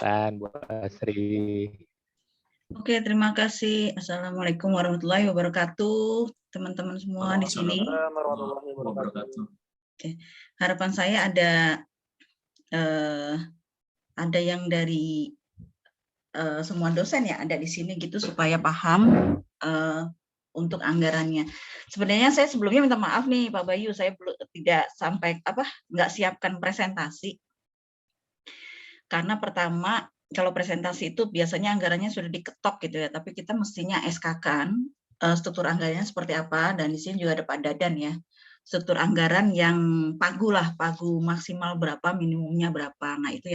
kesempatan Bu Asri. Oke, terima kasih. Assalamualaikum warahmatullahi wabarakatuh, teman-teman semua di sini. Oke, harapan saya ada yang dari semua dosen ya ada di sini gitu supaya paham untuk anggarannya. Sebenarnya saya sebelumnya minta maaf nih Pak Bayu, saya tidak sampai nggak siapkan presentasi karena pertama kalau presentasi itu biasanya anggarannya sudah diketok gitu ya, tapi kita mestinya SK-kan struktur anggarannya seperti apa, dan di sini juga ada Pak Dadan ya, struktur anggaran yang pagu maksimal berapa, minimumnya berapa. Nah itu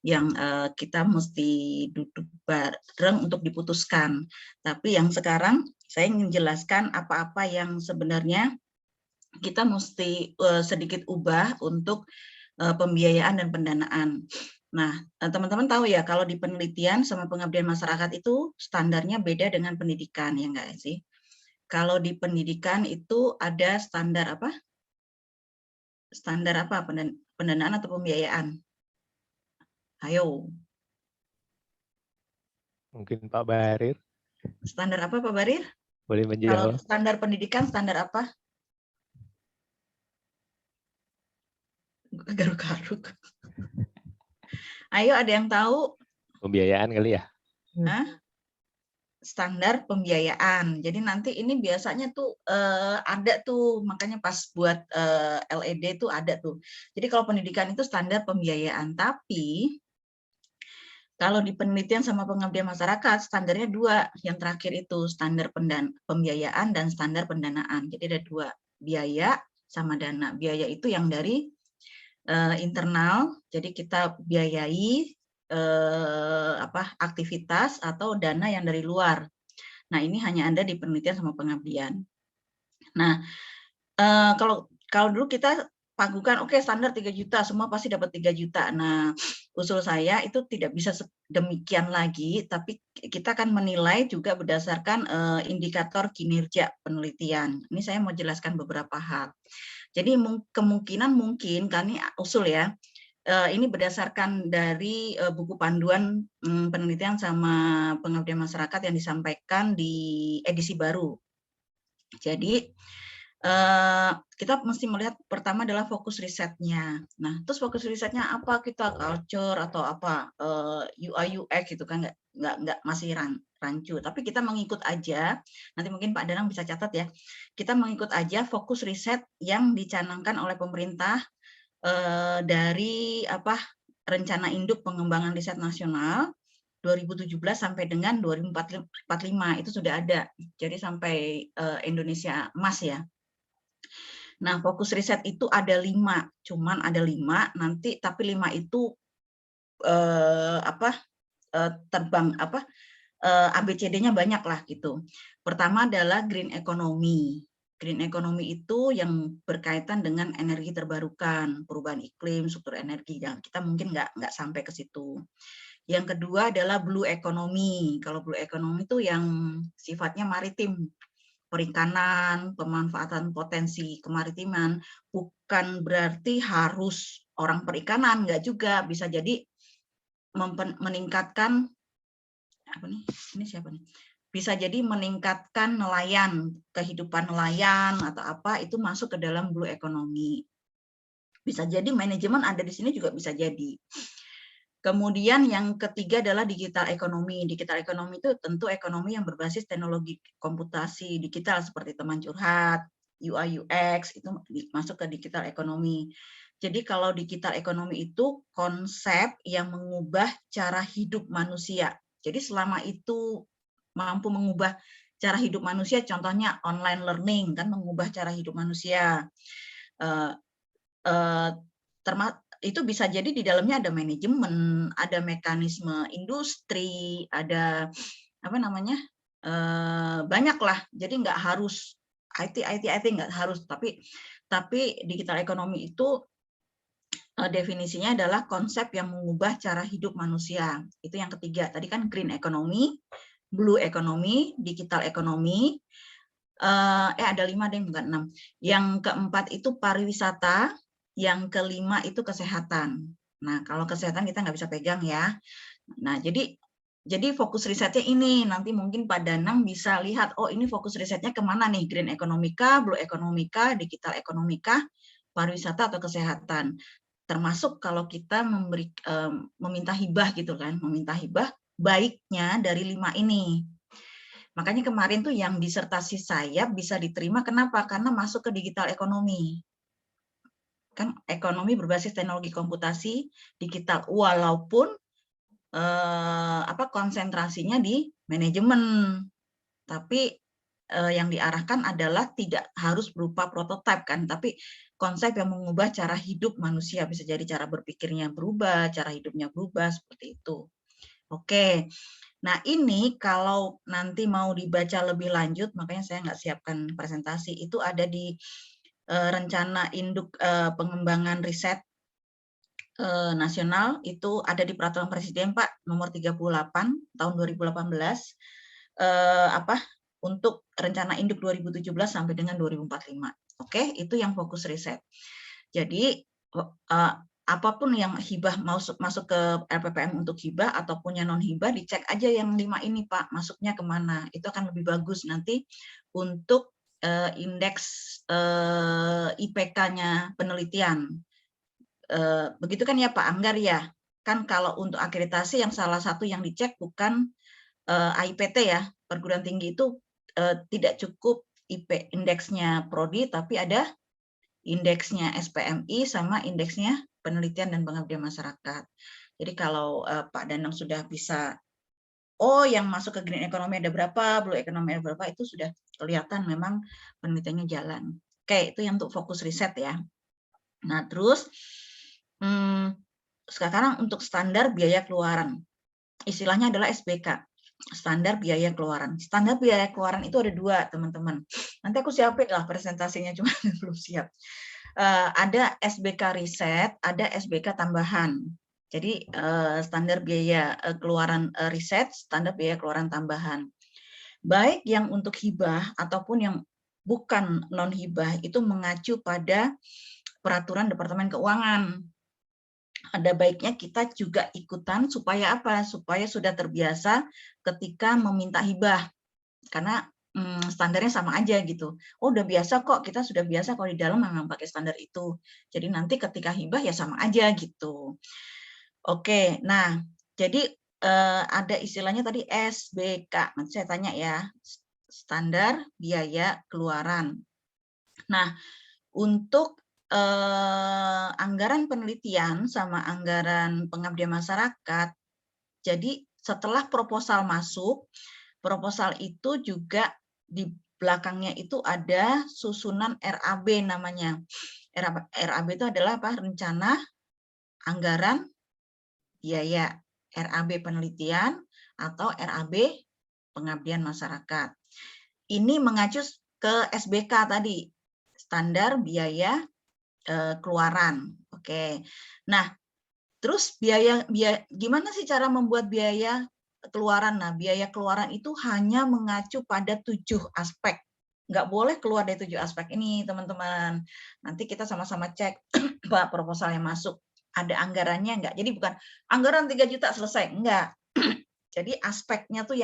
yang kita mesti duduk bareng untuk diputuskan. Tapi yang sekarang saya ingin jelaskan apa-apa yang sebenarnya kita mesti sedikit ubah untuk pembiayaan dan pendanaan. Nah, teman-teman tahu ya kalau di penelitian sama pengabdian masyarakat itu standarnya beda dengan pendidikan, ya enggak sih? Kalau di pendidikan itu ada standar apa? Standar apa? Pendanaan atau pembiayaan? Ayo. Mungkin Pak Barir. Standar apa Pak Barir? Boleh menjawab. Kalau standar pendidikan standar apa? Garuk-garuk. Ayo, ada yang tahu? Pembiayaan kali ya? Hah? Standar pembiayaan. Jadi nanti ini biasanya tuh ada tuh, makanya pas buat LED tuh ada tuh. Jadi kalau pendidikan itu standar pembiayaan, tapi kalau di penelitian sama pengabdian masyarakat standarnya dua. Yang terakhir itu standar pembiayaan dan standar pendanaan. Jadi ada dua, biaya sama dana. Biaya itu yang dari internal, jadi kita biayai aktivitas atau dana yang dari luar. Nah ini hanya ada di penelitian sama pengabdian. Nah kalau dulu kita pagukan, oke, standar 3 juta, semua pasti dapat 3 juta. Nah usul saya itu tidak bisa demikian lagi, tapi kita akan menilai juga berdasarkan indikator kinerja penelitian. Ini saya mau jelaskan beberapa hal. Jadi kemungkinan mungkin, kami usul ya, ini berdasarkan dari buku panduan penelitian sama pengabdian masyarakat yang disampaikan di edisi baru. Jadi kita mesti melihat pertama adalah fokus risetnya. Nah, terus fokus risetnya apa? Kita culture atau apa UI UX gitu kan, nggak masih rancu. Tapi kita mengikut aja. Nanti mungkin Pak Danang bisa catat ya. Kita mengikut aja fokus riset yang dicanangkan oleh pemerintah dari rencana induk pengembangan riset nasional 2017 sampai dengan 2045 itu sudah ada. Jadi sampai Indonesia Emas ya. Nah, fokus riset itu ada 5, cuman ada 5 nanti, tapi 5 itu terbang ABCD-nya banyak lah gitu. Pertama adalah green economy. Green economy itu yang berkaitan dengan energi terbarukan, perubahan iklim, struktur energi. Dan kita mungkin nggak sampai ke situ. Yang kedua adalah blue economy. Kalau blue economy itu yang sifatnya maritim, perikanan, pemanfaatan potensi kemaritiman, bukan berarti harus orang perikanan, enggak juga, bisa jadi meningkatkan ini siapa nih? Bisa jadi meningkatkan nelayan, kehidupan nelayan atau apa, itu masuk ke dalam blue economy. Bisa jadi manajemen ada di sini juga bisa jadi. Kemudian yang ketiga adalah digital ekonomi. Digital ekonomi itu tentu ekonomi yang berbasis teknologi komputasi digital seperti teman curhat, UI UX, itu masuk ke digital ekonomi. Jadi kalau digital ekonomi itu konsep yang mengubah cara hidup manusia. Jadi selama itu mampu mengubah cara hidup manusia, contohnya online learning kan mengubah cara hidup manusia. Itu bisa jadi di dalamnya ada manajemen, ada mekanisme industri, ada banyak lah. Jadi nggak harus IT nggak harus, tapi digital ekonomi itu definisinya adalah konsep yang mengubah cara hidup manusia. Itu yang ketiga. Tadi kan green economy, blue economy, digital economy. Ada 5 deh, bukan 6. Yang keempat itu pariwisata, yang kelima itu kesehatan. Nah, kalau kesehatan kita nggak bisa pegang ya. Nah, jadi fokus risetnya ini, nanti mungkin Pak Danang bisa lihat, oh ini fokus risetnya kemana nih, green economy kah, blue economy kah, digital economy kah, pariwisata atau kesehatan. Termasuk kalau kita meminta hibah gitu kan, meminta hibah baiknya dari 5 ini. Makanya kemarin tuh yang disertasi saya bisa diterima, kenapa? Karena masuk ke digital ekonomi. Kan ekonomi berbasis teknologi komputasi digital, walaupun konsentrasinya di manajemen, tapi yang diarahkan adalah tidak harus berupa prototipe kan, tapi konsep yang mengubah cara hidup manusia, bisa jadi cara berpikirnya berubah, cara hidupnya berubah, seperti itu. Oke, nah ini kalau nanti mau dibaca lebih lanjut, makanya saya nggak siapkan presentasi, itu ada di rencana induk pengembangan riset nasional, itu ada di Peraturan Presiden Pak nomor 38 tahun 2018 untuk rencana induk 2017 sampai dengan 2045. Oke, itu yang fokus riset. Jadi apapun yang hibah masuk ke LPPM untuk hibah ataupun yang non hibah, dicek aja yang 5 ini Pak, masuknya kemana. Itu akan lebih bagus nanti untuk indeks IPK-nya penelitian. Begitu kan ya Pak Anggar ya? Kan kalau untuk akreditasi yang salah satu yang dicek bukan AIPT ya, perguruan tinggi itu tidak cukup indeksnya prodi, tapi ada indeksnya SPMI sama indeksnya penelitian dan pengabdian masyarakat. Jadi kalau Pak Danang sudah bisa, oh yang masuk ke green economy ada berapa, blue economy ada berapa, itu sudah kelihatan memang penelitiannya jalan. Oke, itu yang untuk fokus riset ya. Nah terus sekarang untuk standar biaya keluaran, istilahnya adalah SBK. Standar biaya keluaran. Standar biaya keluaran itu ada 2, teman-teman. Nanti aku siapin lah presentasinya, cuma belum siap. Ada SBK riset, ada SBK tambahan. Jadi standar biaya keluaran riset, standar biaya keluaran tambahan. Baik yang untuk hibah ataupun yang bukan non hibah itu mengacu pada peraturan Departemen Keuangan. Ada baiknya kita juga ikutan supaya apa? Supaya sudah terbiasa ketika meminta hibah. Karena standarnya sama aja gitu. Oh udah biasa kok, kita sudah biasa kalau di dalam memang pakai standar itu. Jadi nanti ketika hibah ya sama aja gitu. Oke, nah jadi ada istilahnya tadi SBK. Nanti saya tanya ya, standar biaya keluaran. Nah untuk anggaran penelitian sama anggaran pengabdian masyarakat, jadi setelah proposal masuk, proposal itu juga di belakangnya itu ada susunan RAB namanya. RAB itu adalah apa? Rencana anggaran biaya, RAB penelitian atau RAB pengabdian masyarakat. Ini mengacu ke SBK tadi, standar biaya keluaran. Oke. Nah, terus gimana sih cara membuat biaya keluaran? Nah, biaya keluaran itu hanya mengacu pada 7 aspek. Nggak boleh keluar dari 7 aspek ini, teman-teman. Nanti kita sama-sama cek Pak proposal yang masuk. Ada anggarannya nggak? Jadi bukan anggaran 3 juta selesai. Enggak. Jadi aspeknya tuh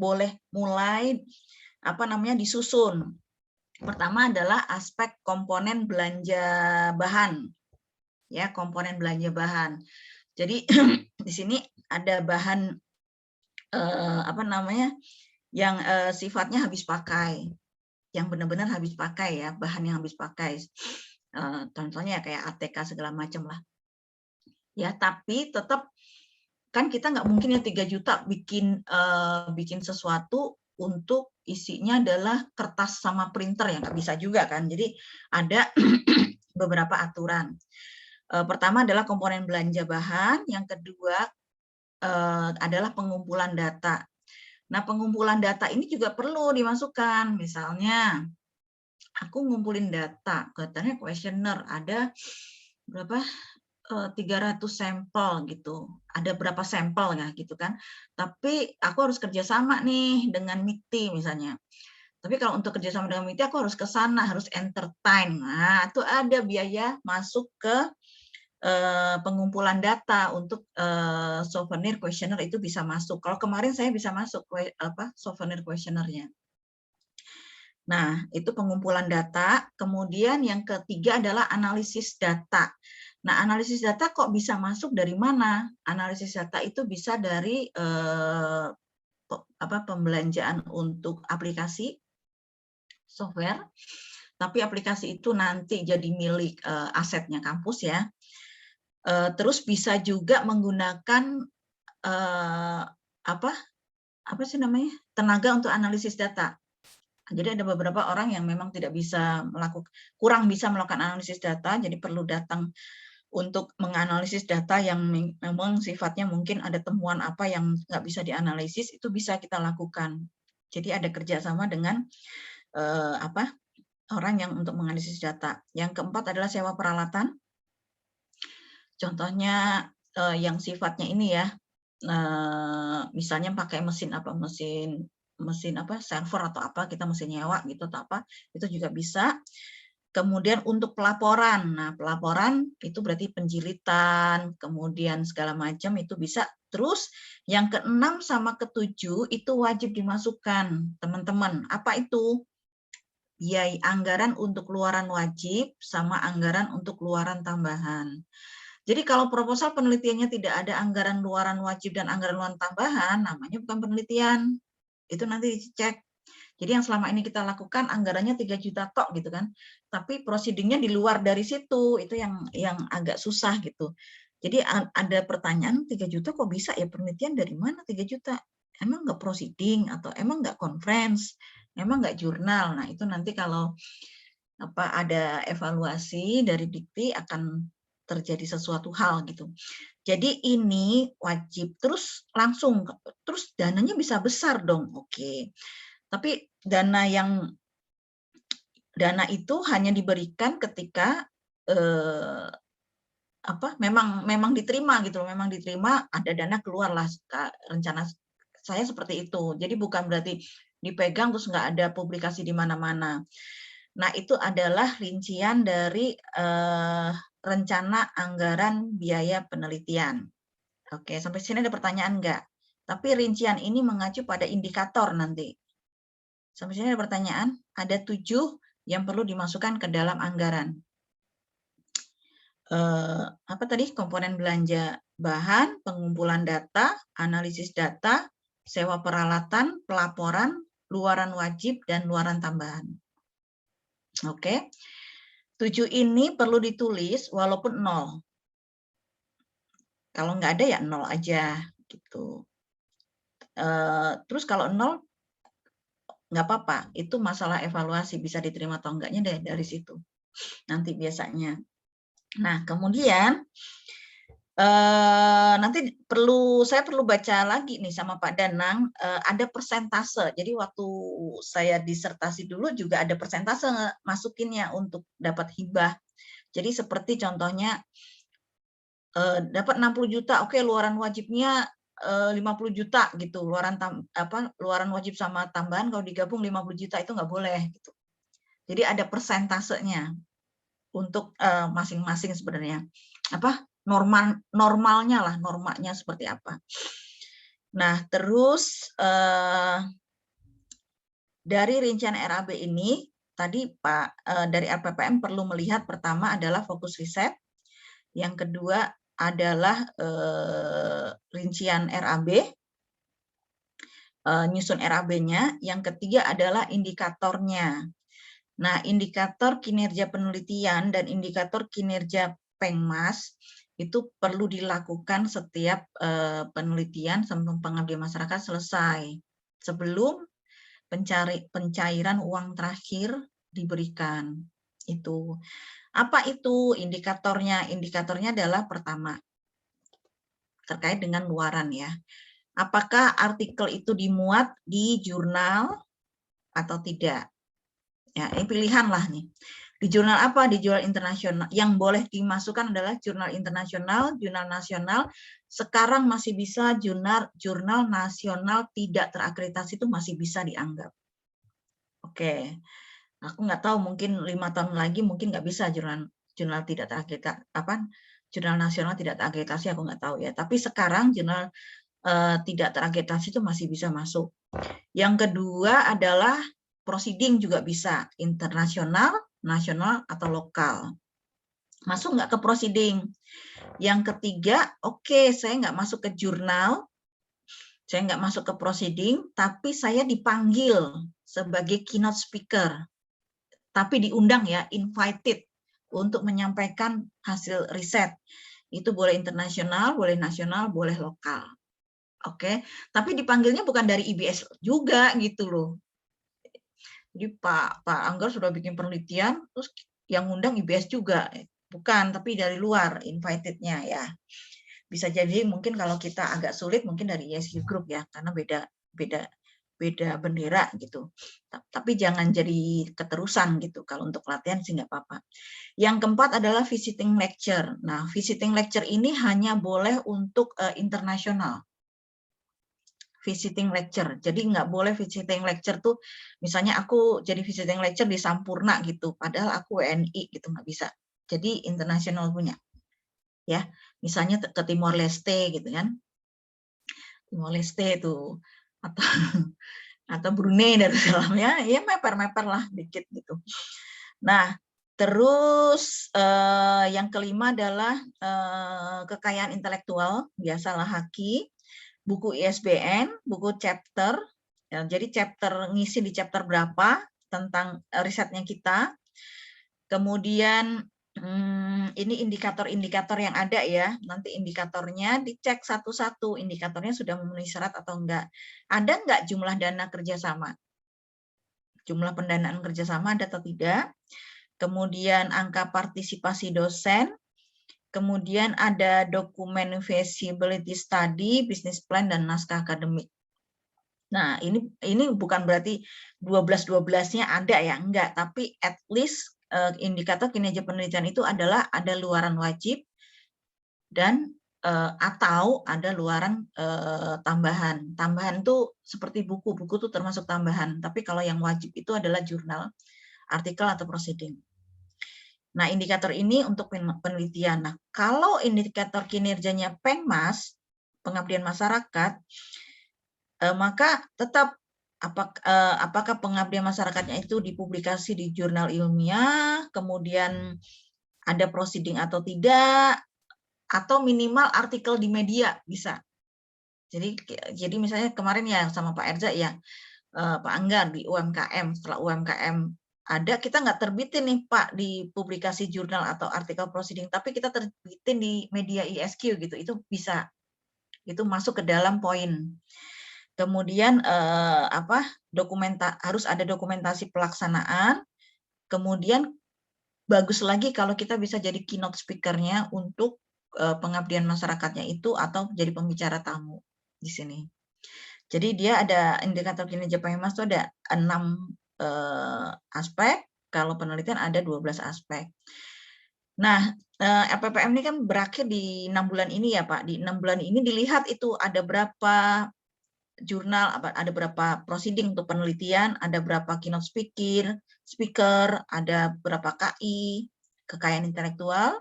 boleh mulai disusun. Pertama adalah aspek komponen belanja bahan. Ya, komponen belanja bahan. Jadi di sini ada bahan yang sifatnya habis pakai. Yang benar-benar habis pakai ya, bahan yang habis pakai. Contohnya kayak ATK segala macam lah. Ya, tapi tetap kan kita nggak mungkin ya 3 juta bikin sesuatu untuk isinya adalah kertas sama printer, ya nggak bisa juga kan. Jadi ada beberapa aturan. Pertama adalah komponen belanja bahan, yang kedua adalah pengumpulan data. Nah, pengumpulan data ini juga perlu dimasukkan. Misalnya, aku ngumpulin data, katanya kuesioner, ada berapa? 300 sampel gitu. Ada berapa sampel ya gitu kan. Tapi aku harus kerjasama nih dengan MIKTI misalnya. Tapi kalau untuk kerjasama dengan MIKTI aku harus ke sana, harus entertain. Nah, itu ada biaya masuk ke pengumpulan data untuk souvenir questionnaire itu bisa masuk. Kalau kemarin saya bisa masuk souvenir questionnaire-nya. Nah, itu pengumpulan data. Kemudian yang ketiga adalah analisis data. Nah, analisis data kok bisa masuk dari mana? Analisis data itu bisa dari pembelanjaan untuk aplikasi software, tapi aplikasi itu nanti jadi milik asetnya kampus ya. Terus bisa juga menggunakan tenaga untuk analisis data. Jadi ada beberapa orang yang memang kurang bisa melakukan analisis data, jadi perlu datang untuk menganalisis data yang memang sifatnya mungkin ada temuan apa yang nggak bisa dianalisis, itu bisa kita lakukan. Jadi ada kerjasama dengan orang yang untuk menganalisis data. Yang keempat adalah sewa peralatan. Contohnya yang sifatnya ini ya, misalnya pakai mesin server atau apa, kita mesti nyewa gitu atau apa, itu juga bisa. Kemudian untuk pelaporan, nah pelaporan itu berarti penjilitan, kemudian segala macam itu bisa. Terus yang ke-6 sama ke-7 itu wajib dimasukkan, teman-teman. Apa itu? Biaya anggaran untuk keluaran wajib sama anggaran untuk keluaran tambahan. Jadi kalau proposal penelitiannya tidak ada anggaran luaran wajib dan anggaran luaran tambahan, namanya bukan penelitian. Itu nanti dicek. Jadi yang selama ini kita lakukan anggarannya 3 juta tok gitu kan. Tapi proceedingnya di luar dari situ, itu yang agak susah gitu. Jadi ada pertanyaan 3 juta kok bisa ya, penelitian dari mana 3 juta? Emang nggak proceeding atau emang nggak conference? Emang nggak jurnal? Nah itu nanti kalau ada evaluasi dari Dikti akan terjadi sesuatu hal gitu. Jadi ini wajib terus dananya bisa besar dong. Oke. Tapi dana itu hanya diberikan ketika memang diterima gitu loh, memang diterima ada dana keluarlah, rencana saya seperti itu. Jadi bukan berarti dipegang terus nggak ada publikasi di mana-mana. Nah, itu adalah rincian dari rencana anggaran biaya penelitian. Oke, sampai sini ada pertanyaan nggak? Tapi rincian ini mengacu pada indikator nanti. Sampai sini ada pertanyaan? Ada 7 yang perlu dimasukkan ke dalam anggaran. Komponen belanja bahan, pengumpulan data, analisis data, sewa peralatan, pelaporan, luaran wajib, dan luaran tambahan. Oke. 7 ini perlu ditulis walaupun 0. Kalau nggak ada ya 0 aja gitu. Terus kalau 0 nggak apa-apa, itu masalah evaluasi bisa diterima atau enggaknya dari situ nanti biasanya. Nah kemudian nanti saya perlu baca lagi nih sama Pak Danang, ada persentase. Jadi waktu saya disertasi dulu juga ada persentase masukinnya untuk dapat hibah. Jadi seperti contohnya dapat 60 juta, oke luaran wajibnya 50 juta gitu, luaran wajib sama tambahan kalau digabung 50 juta itu nggak boleh gitu. Jadi ada persentasenya untuk masing-masing sebenarnya. Normalnya lah, normanya seperti apa. Nah, terus dari rincian RAB ini tadi Pak dari LPPM perlu melihat pertama adalah fokus riset, yang kedua adalah rincian RAB, nyusun RAB-nya, yang ketiga adalah indikatornya. Nah, indikator kinerja penelitian dan indikator kinerja Pengmas itu perlu dilakukan setiap penelitian sampai pengabdian masyarakat selesai sebelum pencairan uang terakhir diberikan. Itu. Apa itu indikatornya? Indikatornya adalah pertama, terkait dengan luaran ya. Apakah artikel itu dimuat di jurnal atau tidak? Ya, ini pilihan lah nih. Di jurnal apa? Di jurnal internasional. Yang boleh dimasukkan adalah jurnal internasional, jurnal nasional. Sekarang masih bisa jurnal nasional tidak terakreditasi itu masih bisa dianggap. Oke. Aku nggak tahu, mungkin 5 tahun lagi mungkin nggak bisa jurnal tidak terakreditasi, Jurnal nasional tidak terakreditasi aku nggak tahu ya. Tapi sekarang jurnal tidak terakreditasi itu masih bisa masuk. Yang kedua adalah proceeding juga bisa, internasional, nasional, atau lokal. Masuk nggak ke proceeding? Yang ketiga, oke, saya nggak masuk ke jurnal, saya nggak masuk ke proceeding, tapi saya dipanggil sebagai keynote speaker. Tapi diundang ya, invited untuk menyampaikan hasil riset. Itu boleh internasional, boleh nasional, boleh lokal. Oke, tapi dipanggilnya bukan dari IBS juga gitu loh. Jadi Pak Anggar sudah bikin penelitian, terus yang undang IBS juga. Bukan, tapi dari luar, invited-nya ya. Bisa jadi mungkin kalau kita agak sulit mungkin dari ESG Group ya, karena beda bendera gitu. Tapi jangan jadi keterusan gitu. Kalau untuk latihan sih nggak apa-apa. Yang keempat adalah visiting lecture. Nah, visiting lecture ini hanya boleh untuk internasional. Visiting lecture. Jadi nggak boleh visiting lecture tuh, misalnya aku jadi visiting lecture di Sampurna gitu, padahal aku WNI gitu, nggak bisa. Jadi internasional punya. Ya, misalnya ke Timor Leste gitu kan. Timor Leste itu atau Brunei Darussalam ya meper-meper lah dikit gitu. Nah, terus yang kelima adalah kekayaan intelektual, biasalah haki, buku ISBN, buku chapter. Ya, jadi chapter ngisi di chapter berapa tentang risetnya kita. Kemudian ini indikator-indikator yang ada ya. Nanti indikatornya dicek satu-satu. Indikatornya sudah memenuhi syarat atau enggak. Ada enggak jumlah dana kerjasama? Jumlah pendanaan kerjasama ada atau tidak? Kemudian angka partisipasi dosen. Kemudian ada dokumen feasibility study, business plan, dan naskah akademik. Nah, ini bukan berarti 12-12-nya ada ya, enggak. Tapi at least indikator kinerja penelitian itu adalah ada luaran wajib dan atau ada luaran tambahan. Tambahan itu seperti buku itu termasuk tambahan. Tapi kalau yang wajib itu adalah jurnal, artikel, atau proceeding. Nah, indikator ini untuk penelitian. Nah, kalau indikator kinerjanya Pengmas, pengabdian masyarakat, maka tetap apakah pengabdian masyarakatnya itu dipublikasi di jurnal ilmiah, kemudian ada proceeding atau tidak, atau minimal artikel di media bisa. Jadi misalnya kemarin ya sama Pak Erza ya, Pak Anggar di UMKM, setelah UMKM ada, kita nggak terbitin nih Pak di publikasi jurnal atau artikel proceeding, tapi kita terbitin di media ISQ gitu, itu bisa. Itu masuk ke dalam poin. Kemudian harus ada dokumentasi pelaksanaan. Kemudian bagus lagi kalau kita bisa jadi keynote speaker-nya untuk pengabdian masyarakatnya itu atau jadi pembicara tamu di sini. Jadi dia ada indikator kinerja Pengmas itu ada 6 aspek, kalau penelitian ada 12 aspek. Nah, LPPM ini kan berakhir di 6 bulan ini ya Pak. Di 6 bulan ini dilihat itu ada berapa jurnal, ada berapa proceeding untuk penelitian, ada berapa keynote speaker, ada berapa KI, kekayaan intelektual,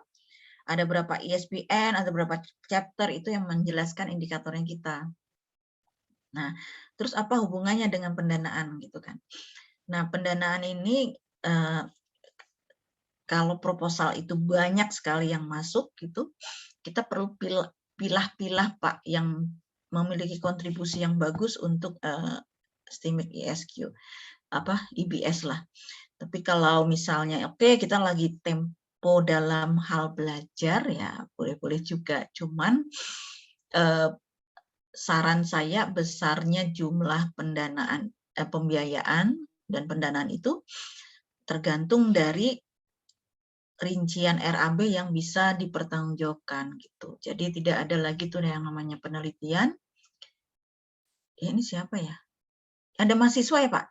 ada berapa ISBN, ada berapa chapter, itu yang menjelaskan indikatornya kita. Nah, terus apa hubungannya dengan pendanaan gitu kan? Nah, pendanaan ini kalau proposal itu banyak sekali yang masuk gitu, kita perlu pilah-pilah Pak yang memiliki kontribusi yang bagus untuk STIMIK ISQ, IBS lah. Tapi kalau misalnya oke, kita lagi tempo dalam hal belajar ya boleh-boleh juga. Cuman saran saya besarnya jumlah pendanaan, pembiayaan dan pendanaan itu tergantung dari rincian RAB yang bisa dipertanggungjawabkan gitu. Jadi tidak ada lagi tuh yang namanya penelitian. Ya, ini siapa ya? Ada mahasiswa ya Pak?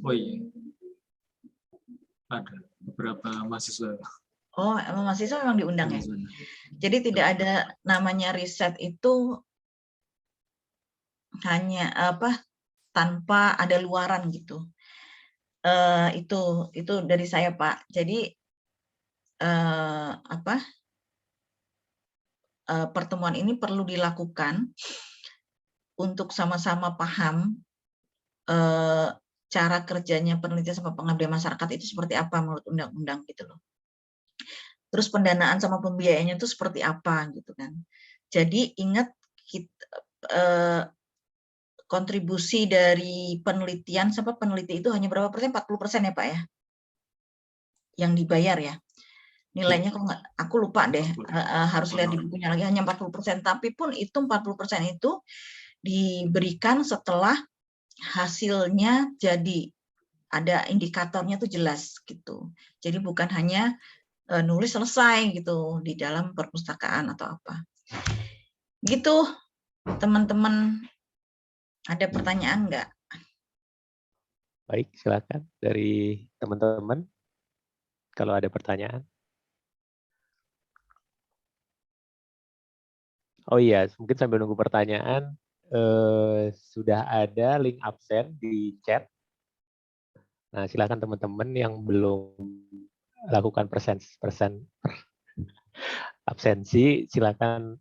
Oh iya, ada beberapa mahasiswa. Oh, emang mahasiswa memang diundang ya? Jadi tidak ada namanya riset itu hanya tanpa ada luaran gitu. Itu dari saya Pak. Jadi pertemuan ini perlu dilakukan untuk sama-sama paham cara kerjanya penelitian sama pengabdian masyarakat itu seperti apa menurut undang-undang gitu loh. Terus pendanaan sama pembiayaannya itu seperti apa gitu kan. Jadi ingat kontribusi dari penelitian sama peneliti itu hanya berapa persen? 40% ya Pak ya? Yang dibayar ya. Nilainya kalau nggak, aku lupa deh, harus lihat di bukunya lagi, hanya 40%. Tapi pun itu 40% itu diberikan setelah hasilnya jadi ada indikatornya tuh jelas gitu. Jadi bukan hanya nulis selesai gitu di dalam perpustakaan atau apa. Gitu, teman-teman. Ada pertanyaan nggak? Baik, silakan dari teman-teman kalau ada pertanyaan. Oh iya, mungkin sambil nunggu pertanyaan, sudah ada link absen di chat. Nah, silakan teman-teman yang belum lakukan absensi, silakan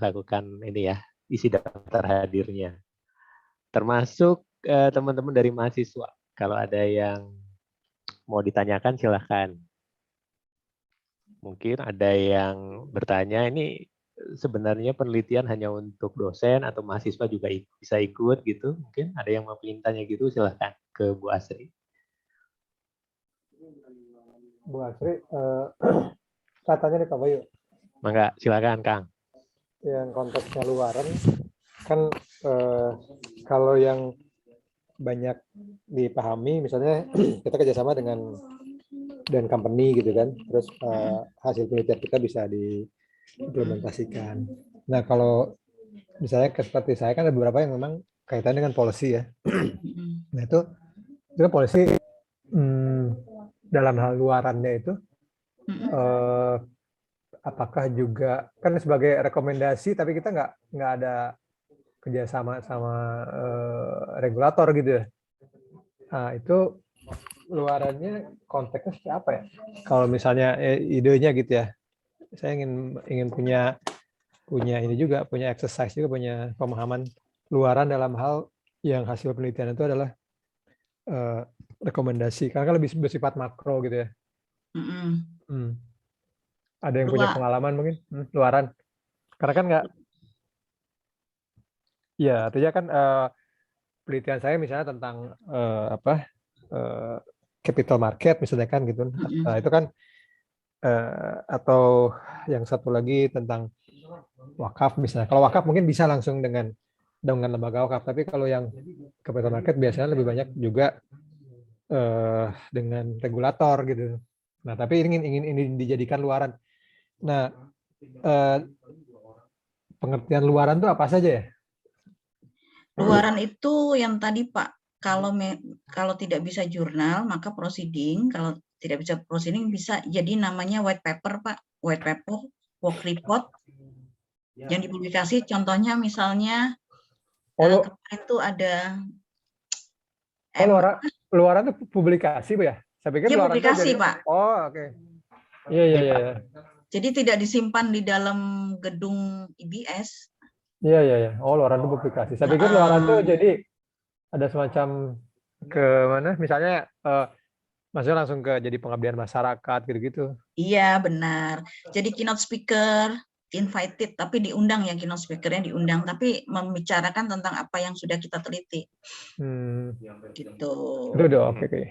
lakukan ini ya, isi daftar hadirnya. Termasuk teman-teman dari mahasiswa. Kalau ada yang mau ditanyakan, silakan. Mungkin ada yang bertanya, ini sebenarnya penelitian hanya untuk dosen atau mahasiswa juga bisa ikut gitu. Mungkin ada yang mau tanya gitu, silahkan ke Bu Asri. Bu Asri, katanya nih Pak Bayu. Mangga, silakan Kang. Yang konteksnya luaran, kan kalau yang banyak dipahami, misalnya kita kerjasama dengan company gitu kan, terus hasil penelitian kita bisa diimplementasikan. Nah kalau misalnya seperti saya kan ada beberapa yang memang kaitannya dengan policy ya. Nah itu policy dalam hal luarannya itu apakah juga kan sebagai rekomendasi tapi kita nggak ada kerjasama sama regulator gitu ya. Nah itu luarannya konteksnya seperti apa ya? Kalau misalnya idenya gitu ya, saya ingin punya ini juga, punya exercise juga, punya pemahaman luaran dalam hal yang hasil penelitian itu adalah rekomendasi, karena kan lebih bersifat makro gitu ya. Ada yang punya pengalaman mungkin luaran, karena kan nggak, ya artinya kan penelitian saya misalnya tentang capital market misalnya kan gitu. Nah, itu kan atau yang satu lagi tentang wakaf misalnya. Kalau wakaf mungkin bisa langsung dengan lembaga wakaf, tapi kalau yang capital market biasanya lebih banyak juga dengan regulator gitu. Nah, tapi ingin dijadikan luaran. Nah, pengertian luaran itu apa saja ya? Luaran itu yang tadi Pak, kalau tidak bisa jurnal maka proceeding, kalau tidak bisa proceeding bisa jadi namanya white paper Pak, white paper, work report yang dipublikasi. Contohnya misalnya kemarin itu ada luaran itu publikasi Bu ya? Saya pikir ya, luaran publikasi jadi, Pak. Oh oke. Iya. Jadi tidak disimpan di dalam gedung IBS. Iya. Oh, luaran itu publikasi. Saya pikir luaran itu jadi ada semacam ke mana? Misalnya maksudnya langsung ke jadi pengabdian masyarakat gitu-gitu. Iya, benar. Jadi keynote speaker invited, tapi diundang ya, keynote speaker-nya diundang, tapi membicarakan tentang apa yang sudah kita teliti. Gitu. Itu udah oke.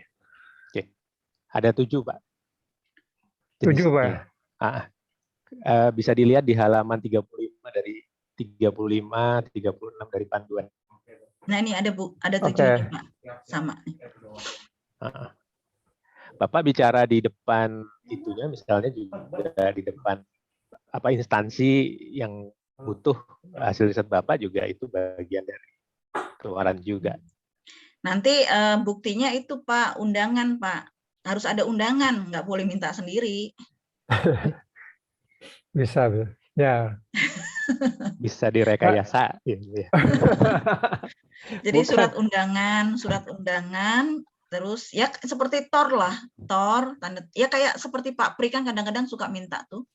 Ada 7 Pak. 7 Pak. Bisa dilihat di halaman 35 dari 35, 36 dari panduan. Nah ini ada 7 nih, Pak. Sama. Bapak bicara di depan itunya, misalnya juga di depan instansi yang butuh hasil riset Bapak juga itu bagian dari keluaran juga. Nanti buktinya itu Pak, undangan Pak. Harus ada undangan, nggak boleh minta sendiri. Bisa ya. Bisa direkayasa. Jadi surat undangan Terus ya seperti Tor lah, Tor, tanda ya kayak seperti Pak Pri kan kadang-kadang suka minta tuh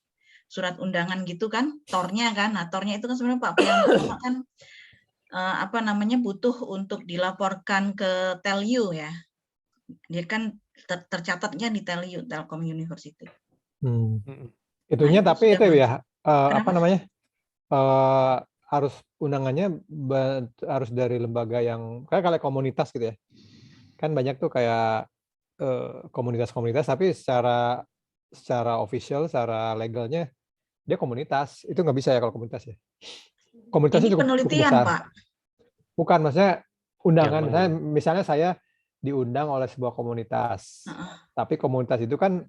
surat undangan gitu kan, Tornya kan. Nah, Tornya itu kan sebenarnya Pak Pri yang pertama kan apa namanya butuh untuk dilaporkan ke Telu ya. Dia kan tercatatnya di Telu, Telkom University. Itunya itu tapi sudah itu ya apa Kenapa? namanya harus undangannya harus dari lembaga yang kayak komunitas gitu ya. Kan banyak tuh kayak komunitas-komunitas tapi secara official, secara legalnya dia komunitas. Itu nggak bisa ya kalau komunitas ya. Komunitasnya Ini cukup penelitian, besar. Pak. Bukan, maksudnya undangan. Yang Misalnya saya diundang oleh sebuah komunitas. Tapi komunitas itu kan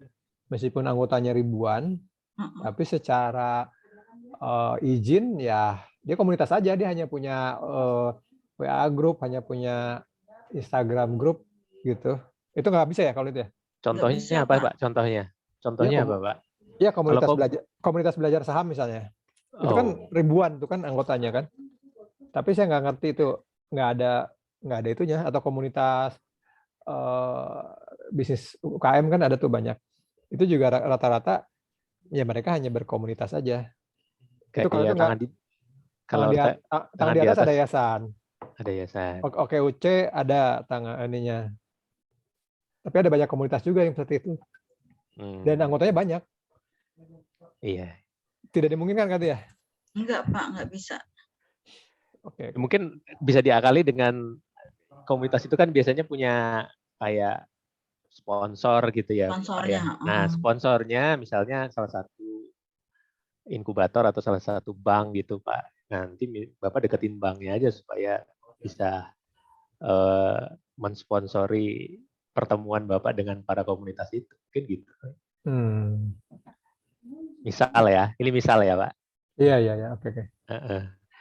meskipun anggotanya ribuan, tapi secara izin ya dia komunitas aja, dia hanya punya WA group, hanya punya Instagram group gitu. Itu nggak bisa ya kalau itu ya? Contohnya bisa, apa, Pak. Pak? Contohnya apa, Pak? Iya, komunitas belajar saham misalnya. Itu kan ribuan tuh kan anggotanya kan. Tapi saya nggak ngerti itu, nggak ada itunya, atau komunitas bisnis UKM kan ada tuh banyak. Itu juga rata-rata ya mereka hanya berkomunitas aja. Itu kalau itu nggak, tangan di atas ada yayasan. Ada yayasan. OKUC ada tangan ininya. Tapi ada banyak komunitas juga yang seperti itu. Dan anggotanya banyak. Iya. Tidak dimungkinkan kan ya? Enggak, Pak, nggak bisa. Oke. Mungkin bisa diakali dengan komunitas itu kan biasanya punya kayak sponsor gitu ya, Sponsornya. Pak ya. Nah, sponsornya misalnya salah satu inkubator atau salah satu bank gitu, Pak. Nanti Bapak deketin banknya aja supaya bisa mensponsori pertemuan Bapak dengan para komunitas itu, mungkin gitu. Misal ya, ini misal ya, Pak. Iya, oke.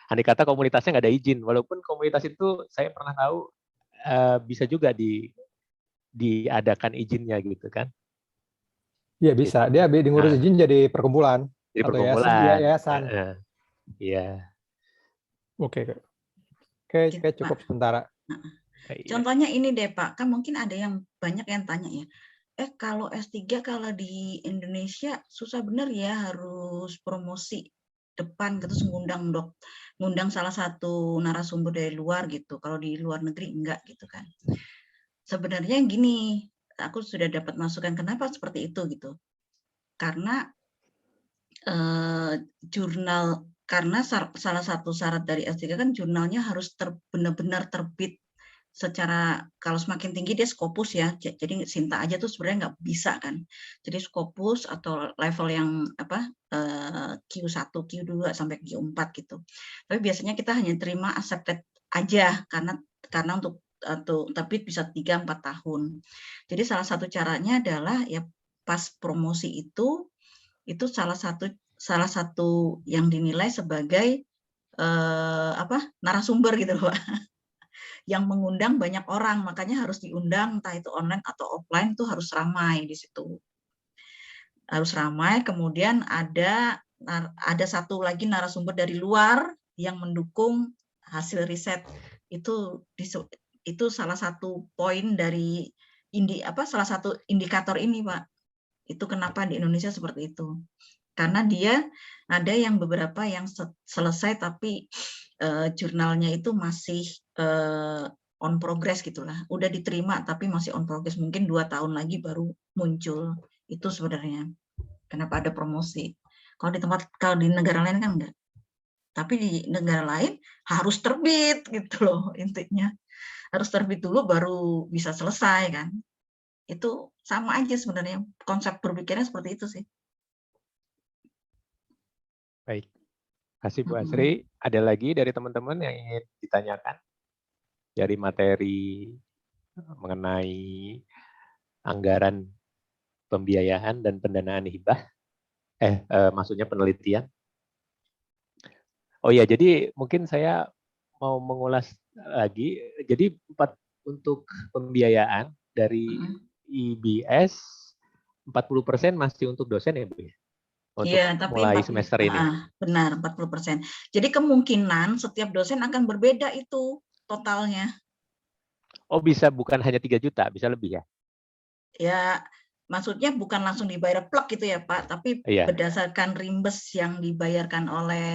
Andai kata komunitasnya nggak ada izin, walaupun komunitas itu saya pernah tahu bisa juga diadakan izinnya gitu kan. Iya bisa, dia ngurus izin jadi perkumpulan. Jadi atau perkumpulan. yayasan. Iya. Oke, cukup sementara. Contohnya ini deh Pak, kan mungkin ada yang banyak yang tanya ya, kalau S3 kalau di Indonesia susah bener ya harus promosi depan terus ngundang salah satu narasumber dari luar gitu. Kalau di luar negeri enggak gitu kan. Sebenarnya gini, aku sudah dapat masukan kenapa seperti itu gitu. Karena jurnal, karena salah satu syarat dari S3 kan jurnalnya harus benar-benar terbit secara, kalau semakin tinggi dia Scopus ya, jadi Sinta aja tuh sebenarnya nggak bisa kan, jadi Scopus atau level yang Q1, Q2 sampai Q4 gitu. Tapi biasanya kita hanya terima accepted aja karena untuk terbit bisa 3-4 tahun. Jadi salah satu caranya adalah ya pas promosi itu salah satu yang dinilai sebagai narasumber gitu loh, Pak. Yang mengundang banyak orang, makanya harus diundang, entah itu online atau offline, itu harus ramai di situ. Harus ramai, kemudian ada satu lagi narasumber dari luar yang mendukung hasil riset. Itu salah satu poin dari salah satu indikator ini, Pak. Itu kenapa di Indonesia seperti itu. Karena dia ada yang beberapa yang selesai tapi jurnalnya itu masih on progress gitulah, udah diterima tapi masih on progress, mungkin 2 tahun lagi baru muncul. Itu sebenarnya kenapa ada promosi. Kalau di negara lain kan enggak, tapi di negara lain harus terbit gitu loh, intinya harus terbit dulu baru bisa selesai kan. Itu sama aja sebenarnya, konsep berpikirnya seperti itu sih. Baik. Kasih Bu Asri. Ada lagi dari teman-teman yang ingin ditanyakan dari materi mengenai anggaran pembiayaan dan pendanaan hibah? Maksudnya penelitian. Oh ya, jadi mungkin saya mau mengulas lagi. Jadi untuk pembiayaan dari IBS 40% masih untuk dosen ya Bu ya? Untuk tapi mulai semester ini. Benar, 40%. Jadi kemungkinan setiap dosen akan berbeda itu totalnya. Oh, bisa bukan hanya 3 juta, bisa lebih ya? Ya, maksudnya bukan langsung dibayar plek gitu ya Pak, tapi Iya. berdasarkan rimbes yang dibayarkan oleh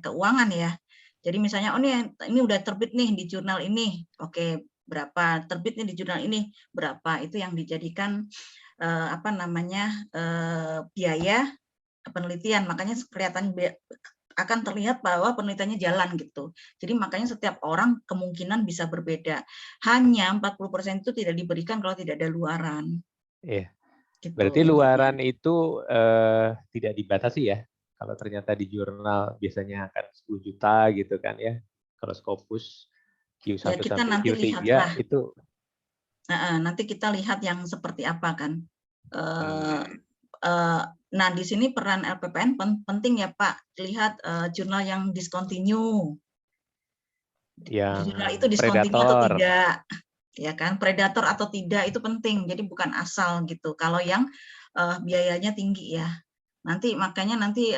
keuangan ya. Jadi misalnya, oh ini udah terbit nih di jurnal ini, oke berapa, terbit nih di jurnal ini berapa, itu yang dijadikan biaya penelitian, makanya kelihatan akan terlihat bahwa penelitiannya jalan gitu. Jadi makanya setiap orang kemungkinan bisa berbeda. Hanya 40% itu tidak diberikan kalau tidak ada luaran. Iya. Gitu Berarti intinya. luaran itu tidak dibatasi ya? Kalau ternyata di jurnal biasanya akan 10 juta gitu kan ya. Kalau Scopus Q1 Ya kita sampai nanti Q3 lihatlah. itu Nanti kita lihat yang seperti apa kan. Hmm. Nah di sini peran LPPN penting ya Pak. Lihat jurnal yang discontinue. yang Jurnal itu discontinue atau predator. tidak. Ya kan, predator atau tidak itu penting. Jadi bukan asal gitu. Kalau yang biayanya tinggi ya. Makanya nanti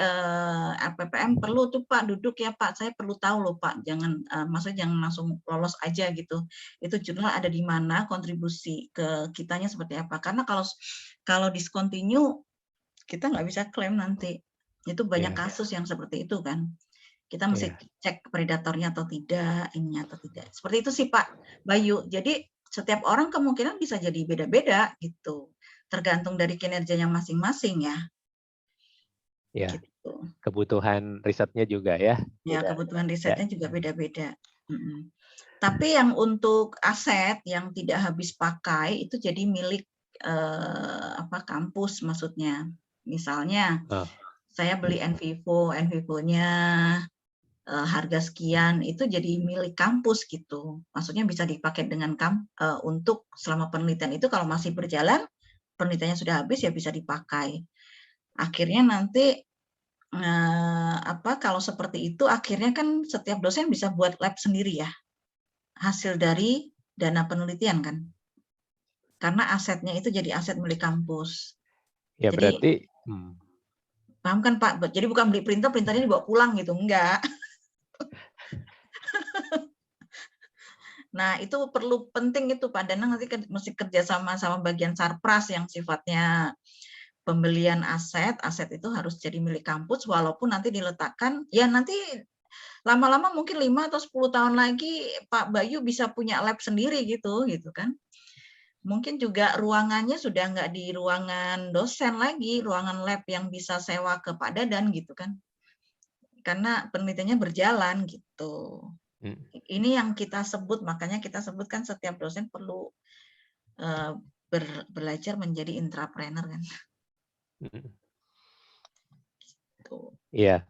LPPM perlu tuh Pak duduk ya Pak. Saya perlu tahu loh Pak. Maksudnya jangan langsung lolos aja gitu. Itu jurnal ada di mana, kontribusi ke kitanya seperti apa. Karena kalau discontinue kita nggak bisa klaim nanti. Itu banyak kasus yang seperti itu kan. Kita mesti cek predatornya atau tidak, ininya atau tidak. Seperti itu sih Pak Bayu. Jadi setiap orang kemungkinan bisa jadi beda-beda gitu. Tergantung dari kinerjanya masing-masing ya. Ya. Gitu. Kebutuhan risetnya juga ya. Ya, kebutuhan risetnya juga beda-beda. Tapi yang untuk aset yang tidak habis pakai itu jadi milik kampus maksudnya. Misalnya saya beli Envivo-nya harga sekian itu jadi milik kampus gitu. Maksudnya bisa dipakai dengan untuk selama penelitian itu kalau masih berjalan, penelitiannya sudah habis ya bisa dipakai. Akhirnya nanti kalau seperti itu akhirnya kan setiap dosen bisa buat lab sendiri ya. Hasil dari dana penelitian kan. Karena asetnya itu jadi aset milik kampus. Ya Jadi berarti paham kan Pak? Jadi bukan beli printer, printernya dibawa pulang gitu, enggak. Nah, itu perlu penting itu Pak Danang nanti mesti kerja sama bagian Sarpras yang sifatnya pembelian aset itu harus jadi milik kampus walaupun nanti diletakkan ya nanti lama-lama mungkin 5 atau 10 tahun lagi Pak Bayu bisa punya lab sendiri gitu kan. Mungkin juga ruangannya sudah nggak di ruangan dosen lagi, ruangan lab yang bisa sewa ke Pak Dadan gitu kan. Karena penelitiannya berjalan gitu. Ini yang kita sebut, makanya kita sebutkan setiap dosen perlu belajar menjadi intrapreneur kan. Iya.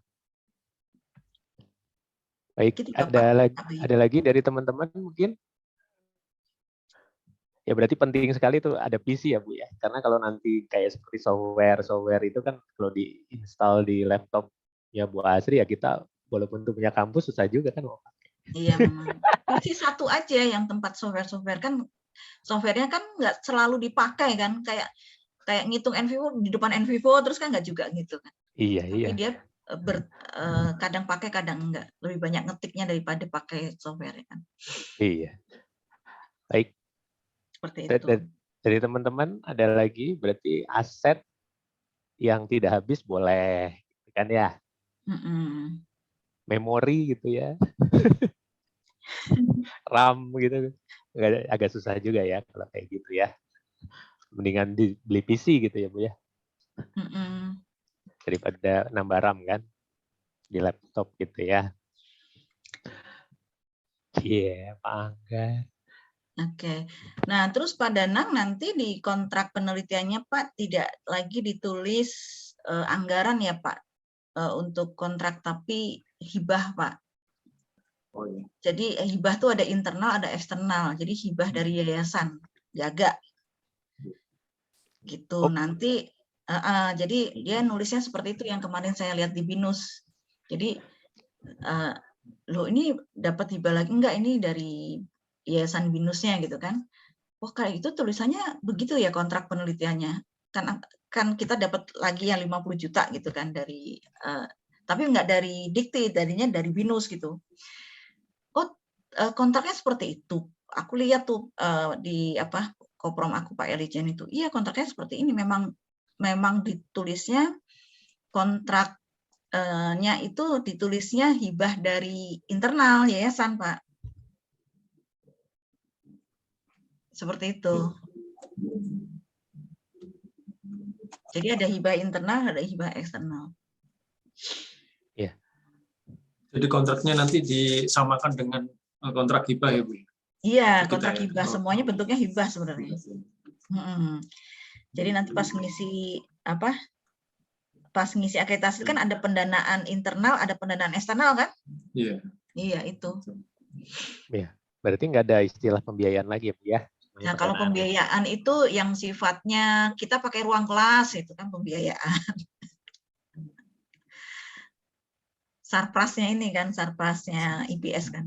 Baik, Gitu, ada lagi dari teman-teman mungkin? Ya berarti penting sekali tuh ada PC ya Bu ya. Karena kalau nanti kayak seperti software itu kan kalau diinstal di laptop ya Bu Asri ya kita walaupun itu punya kampus susah juga kan mau pakai. Iya memang. PC satu aja yang tempat software kan softwarenya kan nggak selalu dipakai kan kayak ngitung Envivo di depan Envivo terus kan nggak juga gitu kan. Iya. Tapi dia kadang pakai kadang enggak. Lebih banyak ngetiknya daripada pakai software kan. Iya. Baik. Seperti itu. Dari teman-teman ada lagi berarti aset yang tidak habis boleh kan ya? Memori gitu ya. RAM gitu. Agak susah juga ya kalau kayak gitu ya. Mendingan beli PC gitu ya Bu ya. Daripada nambah RAM kan di laptop gitu ya. Iya, Pak Angga. Oke. Nah, terus Pak Danang nanti di kontrak penelitiannya Pak tidak lagi ditulis anggaran ya Pak untuk kontrak tapi hibah Pak. Oh, iya. Jadi hibah tuh ada internal ada eksternal. Jadi hibah dari yayasan jaga gitu. Nanti jadi dia nulisnya seperti itu yang kemarin saya lihat di BINUS. Jadi loh ini dapat hibah lagi enggak ini dari yayasan BINUSnya gitu kan. Oh kayak itu tulisannya begitu ya kontrak penelitiannya. Kan kita dapat lagi yang 50 juta gitu kan dari tapi enggak dari Dikti, tadinya dari BINUS gitu. Oh kontraknya seperti itu. aku lihat tuh di apa koprom aku Pak Elijen itu, iya kontraknya seperti ini, memang ditulisnya kontraknya itu ditulisnya hibah dari internal yayasan Pak, seperti itu. Jadi ada hibah internal, ada hibah eksternal. Ya. Jadi kontraknya nanti disamakan dengan kontrak hibah ya Bu? Iya, Kita kontrak ya. hibah semuanya bentuknya hibah sebenarnya. Jadi nanti pas ngisi apa? Pas ngisi akreditasi kan ada pendanaan internal, ada pendanaan eksternal kan? Iya. Iya itu. Ya, berarti nggak ada istilah pembiayaan lagi ya, Bu ya? Nah, kalau pembiayaan itu yang sifatnya kita pakai ruang kelas itu kan pembiayaan. Sarprasnya ini kan, sarprasnya IPS kan.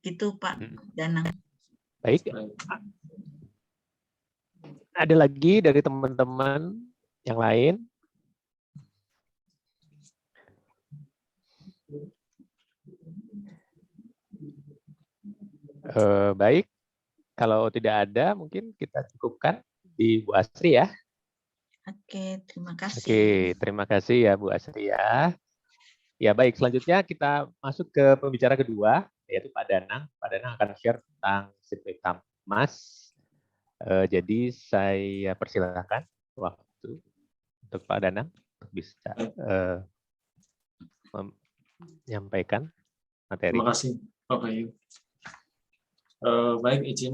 Gitu Pak Danang. Baik. Ada lagi dari teman-teman yang lain? Baik, kalau tidak ada mungkin kita cukupkan di Bu Asri ya. Oke, terima kasih. Oke, terima kasih ya Bu Asri ya. Ya baik, selanjutnya kita masuk ke pembicara kedua, yaitu Pak Danang. Pak Danang akan share tentang sirkuit Mas. Jadi saya persilakan waktu untuk Pak Danang untuk bisa menyampaikan materi. Terima kasih Pak Bayu. Baik, izin.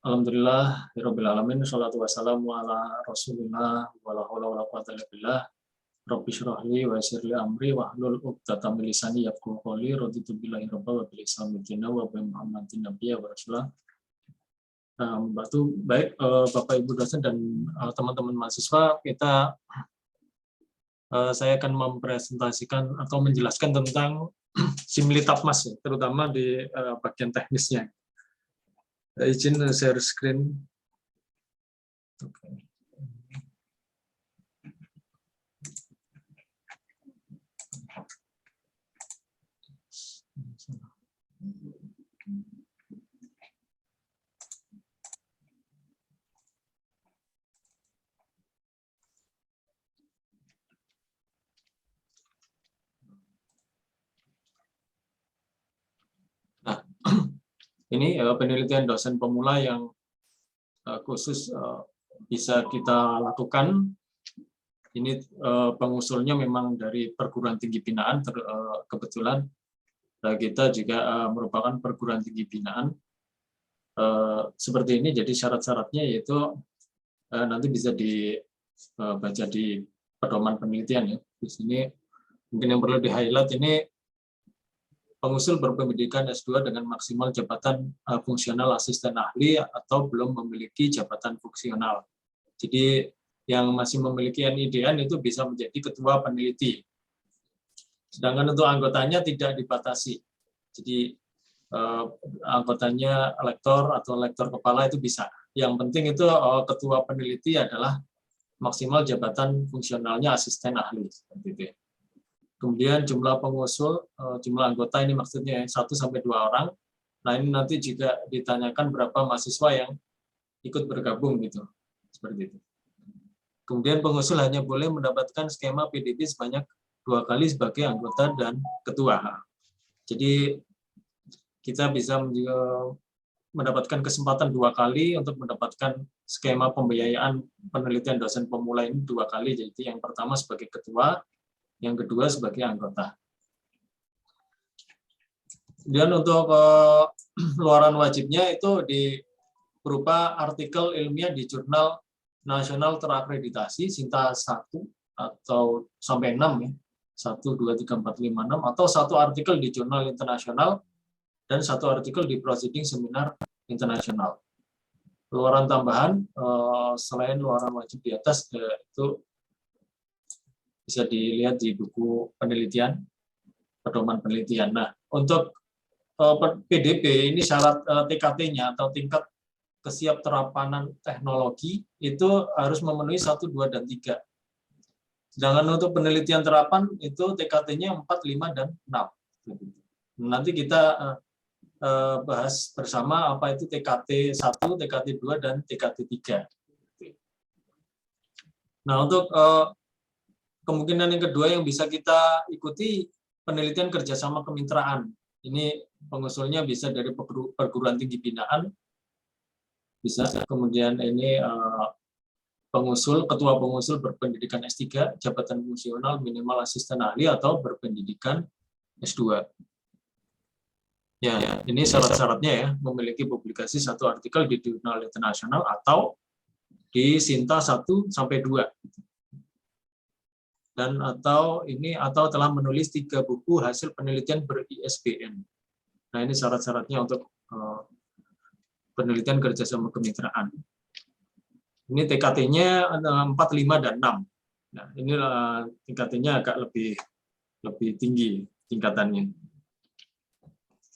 Alhamdulillah, Rabbil Alamin, sholatu wassalamu ala Rasulullah, wala haula wala quwwata illa billah. Rabbi shrah li wa yassir li amri wahlul 'uqdatam min lisani yafqahu qawli. Raditu billahi rabban wa bil islami dinan wa bi Muhammadin nabiyyan wa rasulah. Baik, Bapak Ibu dosen dan teman-teman mahasiswa, saya akan mempresentasikan atau menjelaskan tentang Simulitapmas, terutama di bagian teknisnya. Izin share screen. Okay. Nah, ini penelitian dosen pemula yang khusus bisa kita lakukan. Ini pengusulnya memang dari perguruan tinggi binaan, kebetulan kita juga merupakan perguruan tinggi binaan. Seperti ini, jadi syarat-syaratnya yaitu nanti bisa dibaca di pedoman penelitian ya. Di sini mungkin yang perlu di-highlight ini pengusul berpendidikan S2 dengan maksimal jabatan fungsional asisten ahli atau belum memiliki jabatan fungsional. Jadi yang masih memiliki NIDN itu bisa menjadi ketua peneliti. Sedangkan untuk anggotanya tidak dibatasi. Jadi anggotanya lektor atau lektor kepala itu bisa. Yang penting itu ketua peneliti adalah maksimal jabatan fungsionalnya asisten ahli. Seperti itu. Kemudian jumlah pengusul, jumlah anggota ini maksudnya 1-2 orang. Nah ini nanti juga ditanyakan berapa mahasiswa yang ikut bergabung gitu, seperti itu. Kemudian pengusul hanya boleh mendapatkan skema PDB sebanyak 2 kali sebagai anggota dan ketua. Jadi kita bisa mendapatkan kesempatan 2 kali untuk mendapatkan skema pembiayaan penelitian dosen pemula ini 2 kali. Jadi yang pertama sebagai ketua, yang kedua sebagai anggota. Dan untuk luaran wajibnya itu berupa artikel ilmiah di jurnal nasional terakreditasi SINTA 1 atau sampai 6 ya. 1, 2, 3, 4, 5, 6 atau 1 artikel di jurnal internasional dan 1 artikel di proceeding seminar internasional. Luaran tambahan selain luaran wajib di atas itu bisa dilihat di buku penelitian, pedoman penelitian. Nah, untuk PDP ini syarat TKT-nya atau tingkat kesiapterapanan teknologi itu harus memenuhi 1, 2, dan 3. Sedangkan untuk penelitian terapan itu TKT-nya 4, 5, dan 6. Nanti kita bahas bersama apa itu TKT 1, TKT 2, dan TKT 3. Nah, untuk kemungkinan yang kedua yang bisa kita ikuti, penelitian kerjasama kemitraan. Ini pengusulnya bisa dari perguruan tinggi binaan, bisa. Kemudian ini ketua pengusul berpendidikan S3, jabatan fungsional minimal asisten ahli, atau berpendidikan S2. Ya, ini syarat-syaratnya ya, memiliki publikasi 1 artikel di jurnal internasional atau di Sinta 1-2. Dan atau telah menulis 3 buku hasil penelitian ber-ISBN. Nah, ini syarat-syaratnya untuk penelitian kerjasama kemitraan. Ini TKT-nya 4, 5, dan 6. Nah, ini TKT-nya agak lebih tinggi tingkatannya.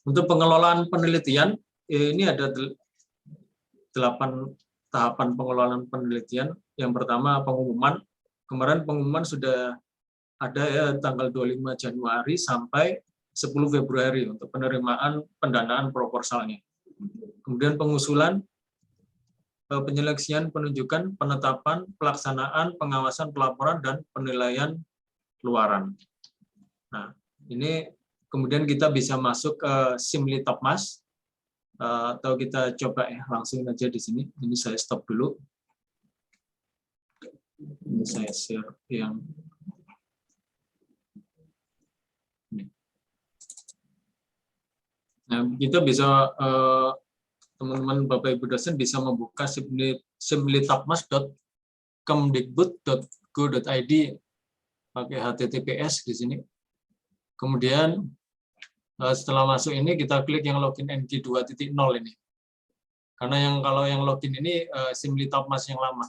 Untuk pengelolaan penelitian, ini ada 8 tahapan pengelolaan penelitian. Yang pertama, pengumuman. Kemarin pengumuman sudah ada ya, tanggal 25 Januari sampai 10 Februari untuk penerimaan pendanaan proposalnya. Kemudian pengusulan, penyeleksian, penunjukan, penetapan, pelaksanaan, pengawasan, pelaporan, dan penilaian luaran. Nah, ini kemudian kita bisa masuk ke Simlitopmas, atau kita coba ya langsung aja di sini. Ini saya stop dulu. Ini saya share yang ini. Nah, kita bisa teman-teman Bapak Ibu dosen bisa membuka simlitopmas.kemdikbud.go.id pakai HTTPS di sini. Kemudian setelah masuk ini kita klik yang login NG 2.0 ini. Karena kalau yang login ini Simlitopmas yang lama.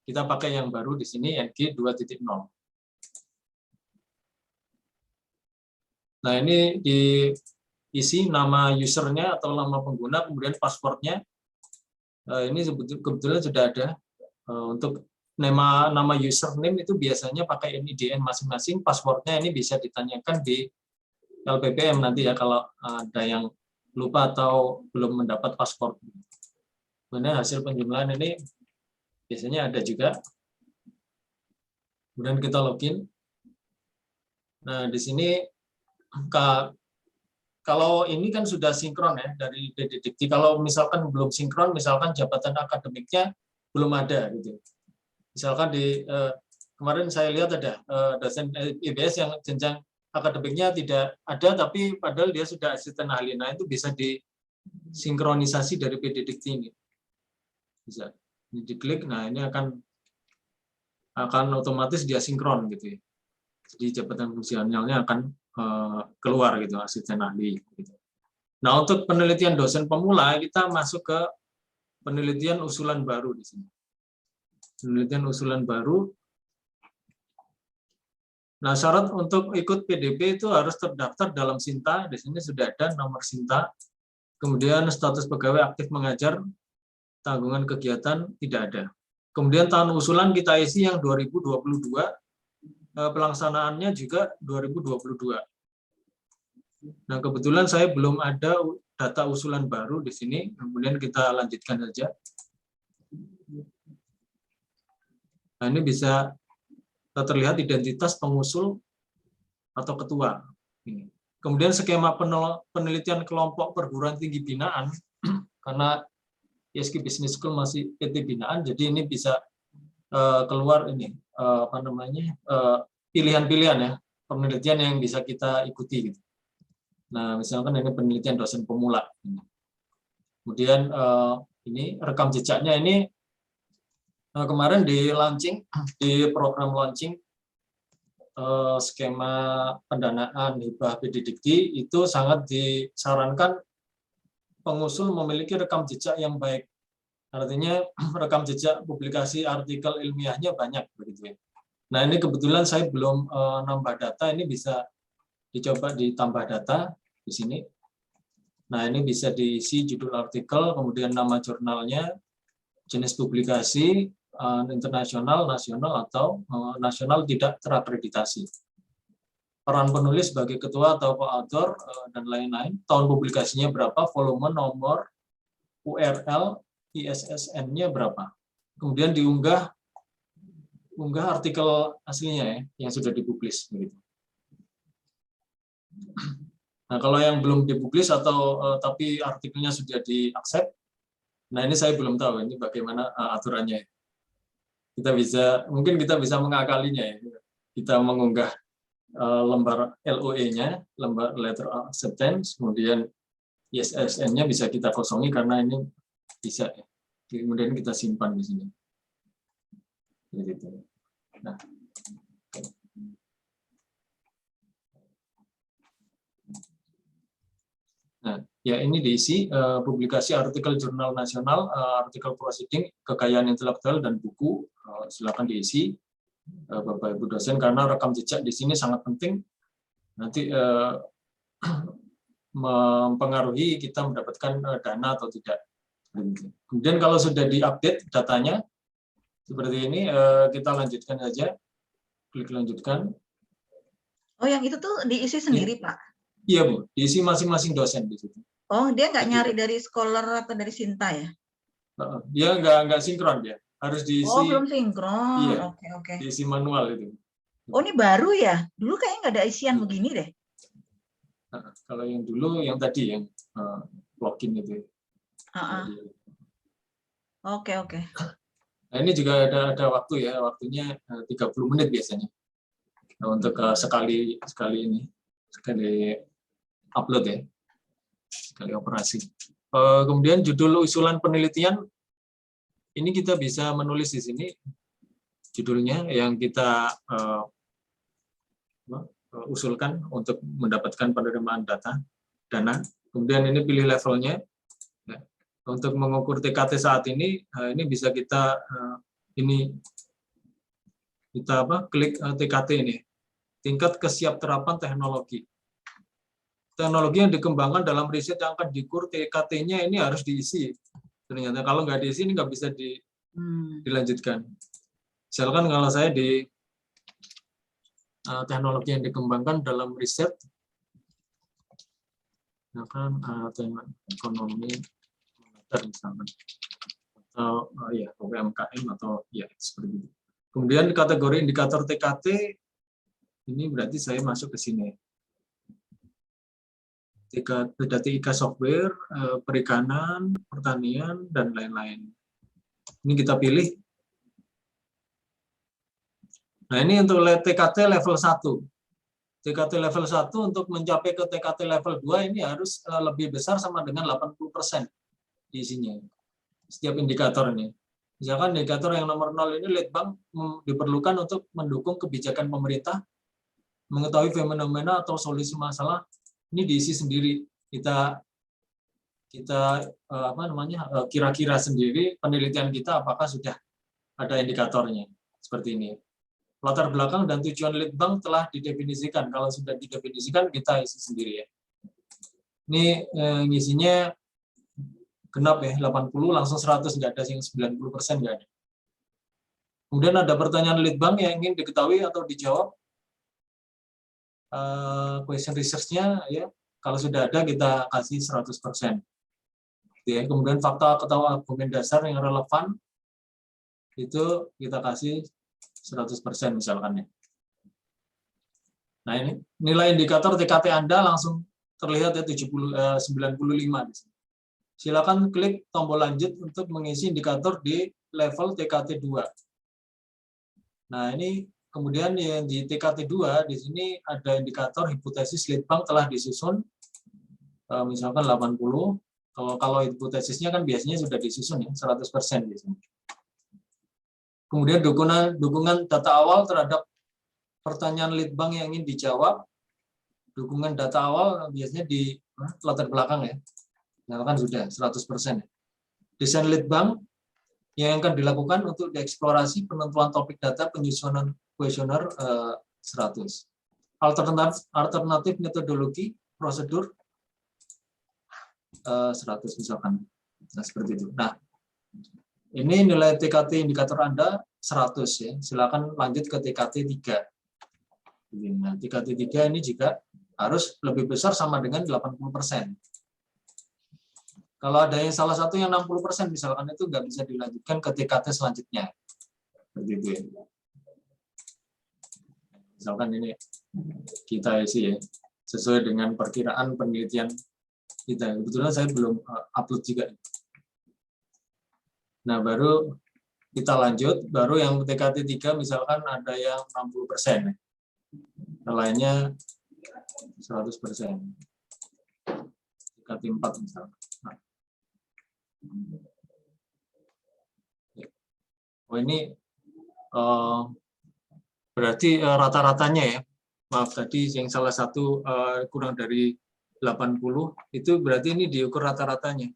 Kita pakai yang baru di sini NG 2.0. Nah, ini diisi nama usernya atau nama pengguna, kemudian passwordnya. Ini kebetulan sudah ada. Untuk nama username itu biasanya pakai NIDN masing-masing. Passwordnya ini bisa ditanyakan di LPPM nanti ya kalau ada yang lupa atau belum mendapat password. Kemudian hasil penjumlahan ini biasanya ada juga. Kemudian kita login. Nah, di sini kalau ini kan sudah sinkron ya dari DDDikti. Kalau misalkan belum sinkron, misalkan jabatan akademiknya belum ada gitu. Misalkan kemarin saya lihat ada dosen IBS yang jenjang akademiknya tidak ada, tapi padahal dia sudah asisten ahli. Nah, itu bisa disinkronisasi dari PDDikti ini. Bisa diklik, nah ini akan otomatis dia sinkron gitu ya. Jadi jabatan fungsionalnya akan keluar gitu, asisten ahli. Gitu. Nah, untuk penelitian dosen pemula, kita masuk ke penelitian usulan baru di sini. Penelitian usulan baru. Nah, syarat untuk ikut PDP itu harus terdaftar dalam Sinta. Di sini sudah ada nomor Sinta. Kemudian status pegawai aktif mengajar, tanggungan kegiatan tidak ada. Kemudian tahun usulan kita isi yang 2022, pelaksanaannya juga 2022. Nah, kebetulan saya belum ada data usulan baru di sini. Kemudian kita lanjutkan saja. Nah, ini bisa terlihat identitas pengusul atau ketua. Kemudian skema penelitian kelompok perguruan tinggi binaan, karena ISG Business School masih PT binaan, jadi ini bisa keluar ini pilihan-pilihan ya penelitian yang bisa kita ikuti. Gitu. Nah, misalkan ini penelitian dosen pemula. Kemudian ini rekam jejaknya ini. Kemarin di program launching skema pendanaan hibah PDDikti itu sangat disarankan pengusul memiliki rekam jejak yang baik. Artinya rekam jejak publikasi artikel ilmiahnya banyak begitu ya. Nah, ini kebetulan saya belum nambah data, ini bisa dicoba ditambah data di sini. Nah, ini bisa diisi judul artikel, kemudian nama jurnalnya, jenis publikasi, internasional, nasional, atau nasional tidak terakreditasi. peran penulis sebagai ketua atau co-author, dan lain-lain, tahun publikasinya berapa, volume, nomor, URL, ISSN-nya berapa. Kemudian diunggah artikel aslinya ya, yang sudah dipublish begitu. Nah, kalau yang belum dipublish atau tapi artikelnya sudah diaccept, nah ini saya belum tahu ini bagaimana aturannya. Mungkin kita bisa mengakalinya ya. Kita mengunggah lembar LOE-nya, lembar letter of acceptance, kemudian ISSN-nya bisa kita kosongi karena ini bisa ya. Kemudian kita simpan di sini. Gitu. Nah, ya ini diisi publikasi artikel jurnal nasional, artikel proceeding, kekayaan intelektual dan buku. Silakan diisi Bapak Ibu dosen, karena rekam jejak di sini sangat penting. Nanti mempengaruhi kita mendapatkan dana atau tidak. Kemudian kalau sudah diupdate datanya seperti ini, kita lanjutkan saja. Klik lanjutkan. Oh, yang itu tuh diisi sendiri, Pak? Iya, Bu. Diisi masing-masing dosen di situ. Oh, dia nggak nyari dari Scholar atau dari Sinta ya? Dia nggak sinkron dia. Harus diisi. Oh, belum sinkron. Iya. Oke. Diisi manual itu. Oh, ini baru ya? Dulu kayaknya nggak ada isian begini deh. Nah, kalau yang dulu, yang tadi yang login itu. Oke. Nah, ini juga ada waktu ya, waktunya 30 menit biasanya. Nah, untuk sekali upload ya, sekali operasi. Kemudian judul usulan penelitian, ini kita bisa menulis di sini judulnya yang kita usulkan untuk mendapatkan penerimaan dana. Kemudian ini pilih levelnya. Untuk mengukur TKT saat ini bisa kita klik TKT ini, tingkat kesiapterapan teknologi. Teknologi yang dikembangkan dalam riset yang akan diukur TKT-nya ini harus diisi. Ternyata kalau nggak diisi ini nggak bisa dilanjutkan. Misalkan kalau saya di teknologi yang dikembangkan dalam riset, misalkan ekonomi misalkan, atau ya UMKM atau ya seperti itu. Kemudian kategori indikator TKT ini berarti saya masuk ke sini. TIK software, perikanan, pertanian dan lain-lain. Ini kita pilih. Nah, ini untuk TKT level 1. TKT level 1 untuk mencapai ke TKT level 2 ini harus lebih besar sama dengan 80%. Di isinya setiap indikator ini. Misalkan indikator yang nomor 0 ini Litbang diperlukan untuk mendukung kebijakan pemerintah, mengetahui fenomena atau solusi masalah, ini diisi sendiri. Kita kira-kira sendiri penelitian kita apakah sudah ada indikatornya seperti ini. Latar belakang dan tujuan Litbang telah didefinisikan. Kalau sudah didefinisikan kita isi sendiri ya. Ini ngisinya genap ya, 80 langsung 100, nggak ada yang 90% nggak ada. Kemudian ada pertanyaan Litbang yang ingin diketahui atau dijawab. Question research-nya ya, kalau sudah ada kita kasih 100%. Ya, kemudian fakta atau argumen dasar yang relevan itu kita kasih 100% misalkan ya. Nah, ini nilai indikator TKT Anda langsung terlihat ya 95 di sini. Silakan klik tombol lanjut untuk mengisi indikator di level TKT 2. Nah, ini kemudian yang di TKT 2 di sini ada indikator hipotesis Litbang telah disusun misalkan 80. Kalau hipotesisnya kan biasanya sudah disusun ya 100% biasanya. Kemudian dukungan data awal terhadap pertanyaan Litbang yang ingin dijawab. Dukungan data awal biasanya di latar belakang ya. Nah, kan sudah 100%. Desain Litbang yang akan dilakukan untuk dieksplorasi penentuan topik data penyusunan kuesioner 100. Alternatif metodologi prosedur 100 misalkan. Nah, seperti itu. Nah, ini nilai TKT indikator Anda 100 ya. Silakan lanjut ke TKT 3. Nah, 3T3 ini juga harus lebih besar sama dengan 80%. Kalau ada yang salah satu yang 60% misalkan, itu nggak bisa dilanjutkan ke TKT selanjutnya. Begitu ya. Misalkan ini kita isi ya, sesuai dengan perkiraan penelitian kita. Kebetulan saya belum upload juga. Nah, baru kita lanjut, baru yang TKT 3 misalkan ada yang 60%. Yang lainnya 100%. TKT 4 misalkan. Nah. Oh, ini berarti rata-ratanya ya. Maaf, tadi yang salah satu kurang dari 80, itu berarti ini diukur rata-ratanya.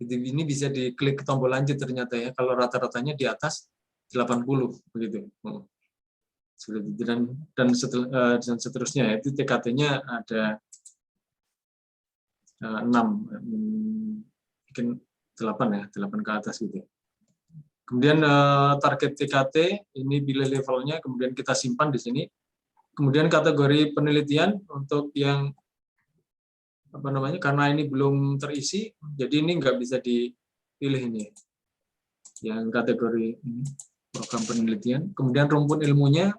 Ini bisa diklik tombol lanjut ternyata ya, kalau rata-ratanya di atas 80 begitu. Dan seterusnya, itu TKT-nya ada 6, mungkin 8 ya, 8 ke atas gitu. Kemudian target TKT ini bila levelnya, kemudian kita simpan di sini. Kemudian kategori penelitian untuk yang karena ini belum terisi, jadi ini nggak bisa dipilih ini. Yang kategori ini program penelitian. Kemudian rumpun ilmunya,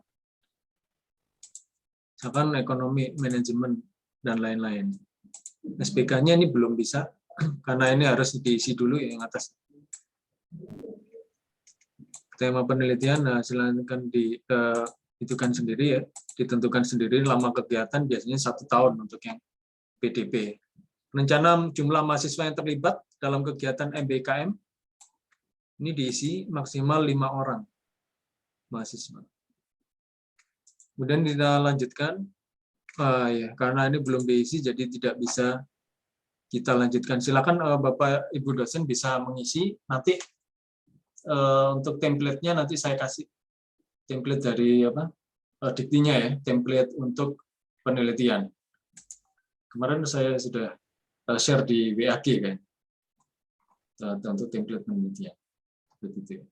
misalkan ekonomi, manajemen dan lain-lain. SPK-nya ini belum bisa karena ini harus diisi dulu yang atas. Tema penelitian, nah silakan ditentukan sendiri ya, ditentukan sendiri. Lama kegiatan biasanya 1 tahun untuk yang PDP. Rencana jumlah mahasiswa yang terlibat dalam kegiatan MBKM ini diisi maksimal 5 orang mahasiswa. Kemudian kita lanjutkan, ya karena ini belum diisi jadi tidak bisa kita lanjutkan. Silakan Bapak Ibu dosen bisa mengisi. Nanti untuk template-nya nanti saya kasih template dari diktinya ya, template untuk penelitian. Kemarin saya sudah share di WAG kan, untuk template penelitian. Begitu.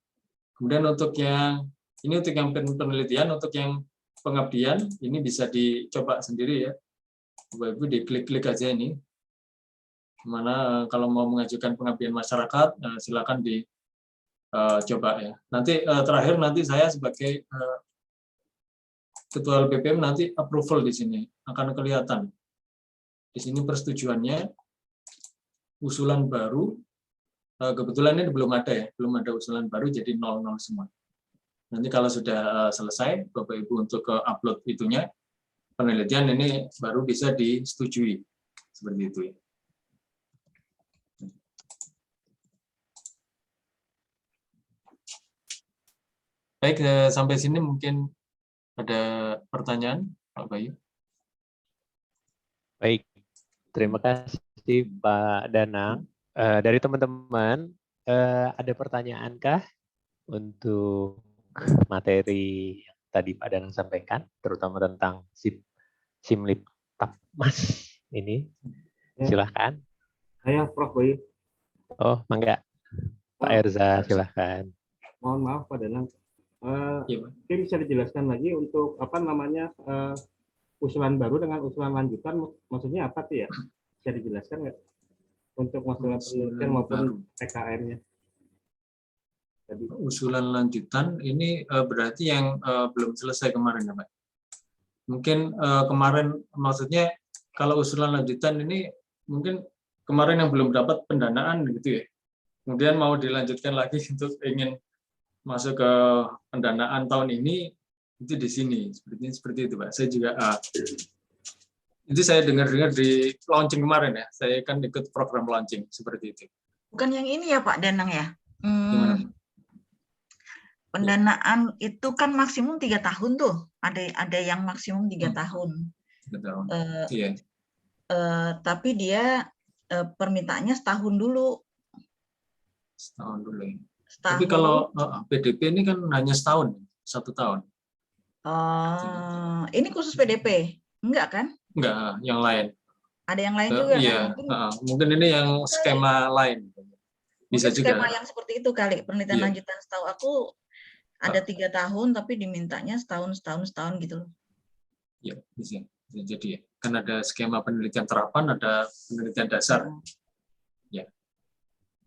Kemudian untuk yang ini untuk yang penelitian, untuk yang pengabdian ini bisa dicoba sendiri ya. Bapak Ibu diklik-klik aja ini. Mana kalau mau mengajukan pengabdian masyarakat, silakan dicoba ya. Nanti terakhir nanti saya sebagai Ketua LPPM nanti approval di sini akan kelihatan. Di sini persetujuannya, usulan baru, kebetulan ini belum ada ya, belum ada usulan baru, jadi 00 semua. Nanti kalau sudah selesai, Bapak Ibu untuk upload itunya, penelitian ini baru bisa disetujui. Seperti itu ya. Baik, sampai sini mungkin ada pertanyaan, Pak Bayu. Baik, terima kasih Pak Danang. Dari teman-teman, ada pertanyaankah untuk materi yang tadi Pak Danang sampaikan, terutama tentang Simlip Mas ini? Silahkan. Saya Prof. Bayu. Oh, mangga. Pak Erza, silahkan. Mohon maaf Pak Danang. Mungkin bisa dijelaskan lagi untuk usulan baru dengan usulan lanjutan, maksudnya apa tuh ya? Bisa dijelaskan nggak? Untuk masalah penelitian maupun PKM-nya. Usulan lanjutan ini berarti yang belum selesai kemarin ya Pak? Mungkin kemarin, maksudnya kalau usulan lanjutan ini mungkin kemarin yang belum dapat pendanaan gitu ya. Kemudian mau dilanjutkan lagi untuk ingin masuk ke pendanaan tahun ini, itu di sini seperti itu Pak. Saya juga itu saya dengar di launching kemarin ya. Saya kan ikut program launching seperti itu. Bukan yang ini ya Pak Danang ya? Gimana? Pendanaan itu kan maksimum 3 tahun tuh. Ada yang maksimum 3 tahun. 3 tahun. Iya. Tapi dia permintaannya setahun dulu. Setahun dulu. Setahun. Tapi kalau PDP ini kan hanya setahun, 1 tahun. Ini khusus PDP, enggak kan? Enggak, yang lain. Ada yang lain juga iya, kan? mungkin ini yang skema lain. Bisa juga. Skema yang seperti itu kali, penelitian lanjutan. Setahu aku ada 3 tahun, tapi dimintanya setahun gitu loh. Ya, bisa jadi ya. Kan ada skema penelitian terapan, ada penelitian dasar. Ya,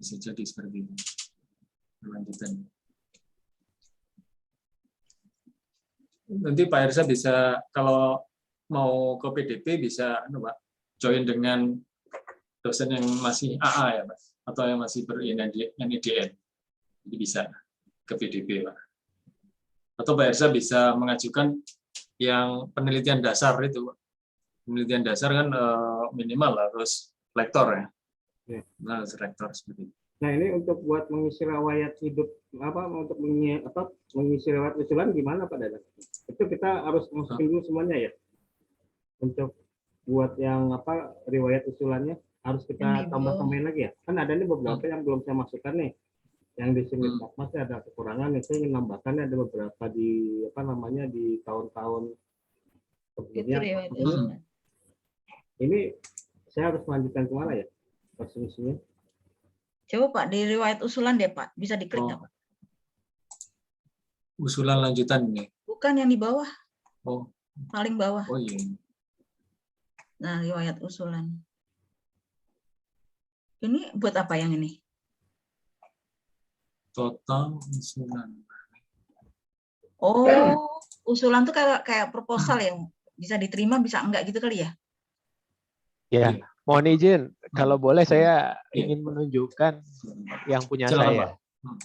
bisa jadi seperti itu. Lanjutan. Nanti Pak Irsa bisa, kalau mau ke PDP bisa Pak, join dengan dosen yang masih AA ya Pak, atau yang masih ber-NIDN. Jadi bisa ke PDP Pak. Atau Pak Irsa bisa mengajukan yang penelitian dasar itu. Penelitian dasar kan minimal harus lektor ya. Nah, harus rektor seperti itu. Nah, ini untuk buat mengisi riwayat hidup untuk mengisi riwayat usulan gimana Pak Danang? Itu kita harus masukin dulu semuanya ya. Untuk buat yang riwayat usulannya harus kita tambah-tambahin lagi ya. Kan ada nih beberapa yang belum saya masukkan nih. Yang di sini masih ada kekurangan, itu ingin nambahkan ada beberapa di di tahun-tahun sebelumnya. Ini saya harus melanjutkan kemana ya persisinya? Coba Pak, di riwayat usulan deh Pak, bisa diklik nggak Pak? Usulan lanjutan ini. Bukan yang di bawah, Oh, paling bawah. oh iya. Nah, riwayat usulan. Ini buat apa yang ini? Total usulan. Oh, usulan tuh kayak proposal yang bisa diterima, bisa enggak gitu kali ya? Ya, mohon izin, kalau boleh saya ingin menunjukkan yang punya Silakan, saya. Pak.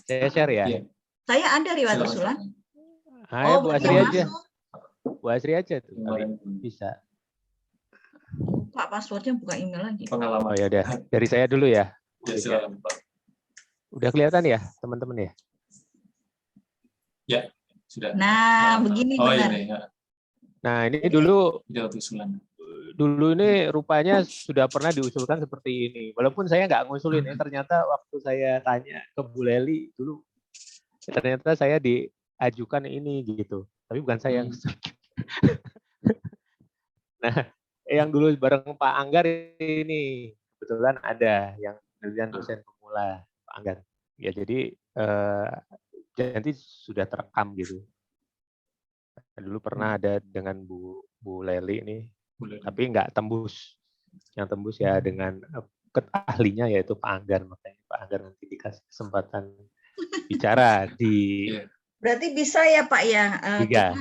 Saya share ya. Iya. Saya ada riwayat Silakan. usulan. Ayo Bu berarti Asri yang aja. masuk. Bu Asri aja tuh. Kemarin Bisa. Pak, passwordnya buka email lagi. Oh pengalaman. ya udah, dari saya dulu ya. Ya, silakan Pak. Udah kelihatan ya, teman-teman ya? Ya, sudah. Nah, begini Oh benar. ini ya. Nah, ini dulu Usulan. ini rupanya sudah pernah diusulkan seperti ini. Walaupun saya nggak ngusulin, ternyata waktu saya tanya ke Bu Leli dulu, ternyata saya diajukan ini gitu. Tapi bukan saya yang Nah, yang dulu bareng Pak Anggar ini kebetulan ada yang penelitian dosen pemula Pak Anggar. Ya jadi nanti sudah terekam gitu. Dulu pernah ada dengan Bu Leli ini. Tapi nggak tembus. Yang tembus ya dengan ahlinya yaitu Pak Anggar, makanya Pak Anggar nanti dikasih kesempatan bicara di. Berarti bisa ya Pak ya, kita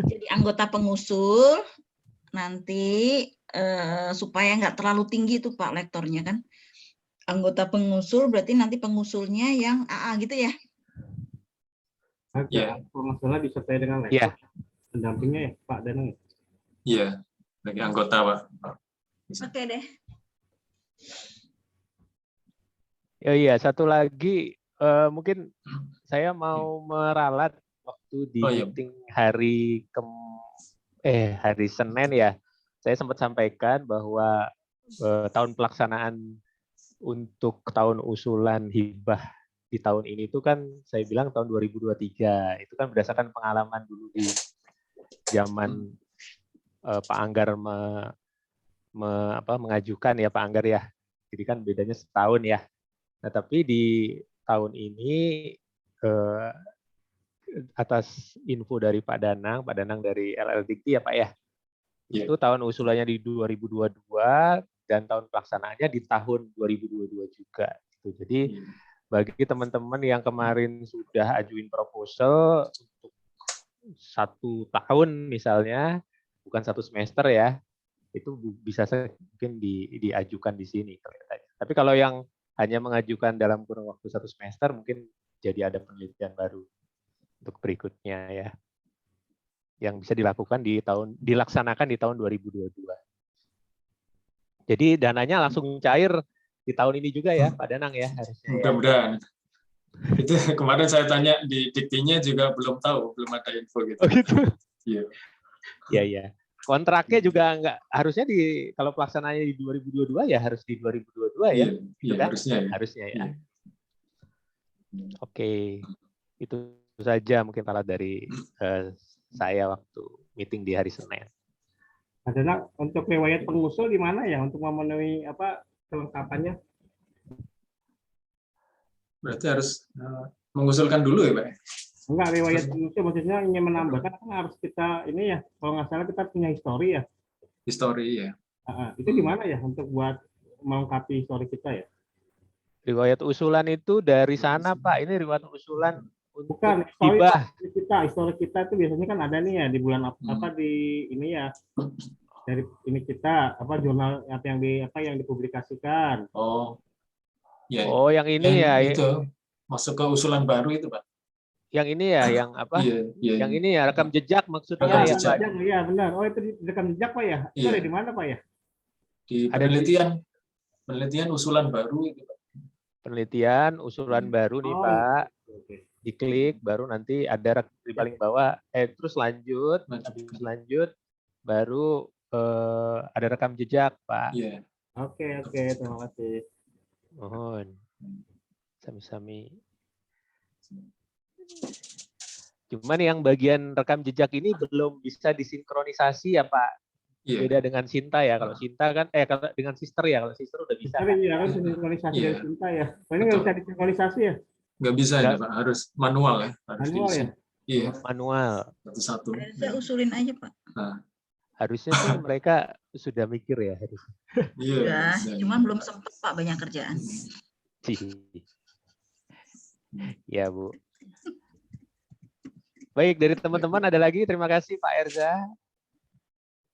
jadi anggota pengusul nanti supaya nggak terlalu tinggi tuh Pak lektornya kan. Anggota pengusul berarti nanti pengusulnya yang AA gitu ya? Ya, pengusulnya disertai dengan lektor. Pendampingnya ya Pak Danang. Iya. Bagi anggota Pak. Oke deh. Oh iya, satu lagi mungkin saya mau meralat waktu di meeting hari Senin ya. Saya sempat sampaikan bahwa tahun pelaksanaan untuk tahun usulan hibah di tahun ini itu kan saya bilang tahun 2023. Itu kan berdasarkan pengalaman dulu di zaman Pak Anggar mengajukan ya Pak Anggar ya. Jadi kan bedanya setahun ya. Nah, tapi di tahun ini atas info dari Pak Danang dari LLDikti ya Pak ya. Itu tahun usulannya di 2022 dan tahun pelaksanaannya di tahun 2022 juga. Gitu. Jadi bagi teman-teman yang kemarin sudah ajuin proposal untuk 1 tahun misalnya, bukan 1 semester ya, itu bisa mungkin diajukan di sini. Tapi kalau yang hanya mengajukan dalam kurun waktu 1 semester, mungkin jadi ada penelitian baru untuk berikutnya ya, yang bisa dilaksanakan di tahun 2022. Jadi dananya langsung cair di tahun ini juga ya, Pak Danang ya harusnya. Mudah-mudahan. Itu kemarin saya tanya di diktinya juga belum tahu, belum ada info gitu. Oh gitu. Iya. Iya. Kontraknya juga kalau pelaksanaannya di 2022 ya harus di 2022 ya. Iya, kan? Harusnya ya. Ya. Oke. Itu saja mungkin alat dari saya waktu meeting di hari Senin. Adalah untuk riwayat pengusul di mana ya untuk memenuhi kelengkapannya? Berarti harus mengusulkan dulu ya Pak? Enggak, riwayat itu maksudnya ingin menambahkan kan harus kita ini ya, kalau nggak salah kita punya histori ya. Histori ya. Itu gimana ya untuk buat melengkapi histori kita ya? Riwayat usulan itu dari sana, Pak. Ini riwayat usulan untuk Bukan hibah. histori kita itu biasanya kan ada nih ya di bulan apa di ini ya, dari ini kita apa jurnal yang dipublikasikan. Oh, ya. Oh, yang ini ya. Itu masuk ke usulan baru itu, Pak. Yang ini ya, yang apa? Iya, iya. Yang ini ya, rekam jejak maksudnya Rekam ya, jejak. Pak. Iya benar. Oh itu rekam jejak Pak ya? Itu Iya. ada di mana Pak ya? Di Ada penelitian usulan baru itu, Pak. Penelitian usulan baru nih, Pak. Oke. Diklik, baru nanti ada di paling bawah. Terus lanjut, lanjut, baru ada rekam jejak, Pak. Iya. Oke, terima kasih. Mohon. Sami-sami. Cuman yang bagian rekam jejak ini belum bisa disinkronisasi ya, Pak. Iya. Beda dengan Sinta ya. Kalau Sinta kan, kalau dengan Sister ya. Kalau Sister udah bisa. Tapi ya kan sinkronisasi Iya. dari Sinta ya. Oh, ini nggak bisa disinkronisasi ya? Nggak bisa ini, Pak. Harus manual ya. Harus Manual diisi. ya? Iya. Manual. Satu-satu. Saya usulin aja Pak. Harusnya sih mereka sudah mikir ya. Harusnya. Iya. Ya, bisa. cuman belum sempat Pak, banyak kerjaan. Ya, Bu. Baik, dari teman-teman ada lagi? Terima kasih Pak Erza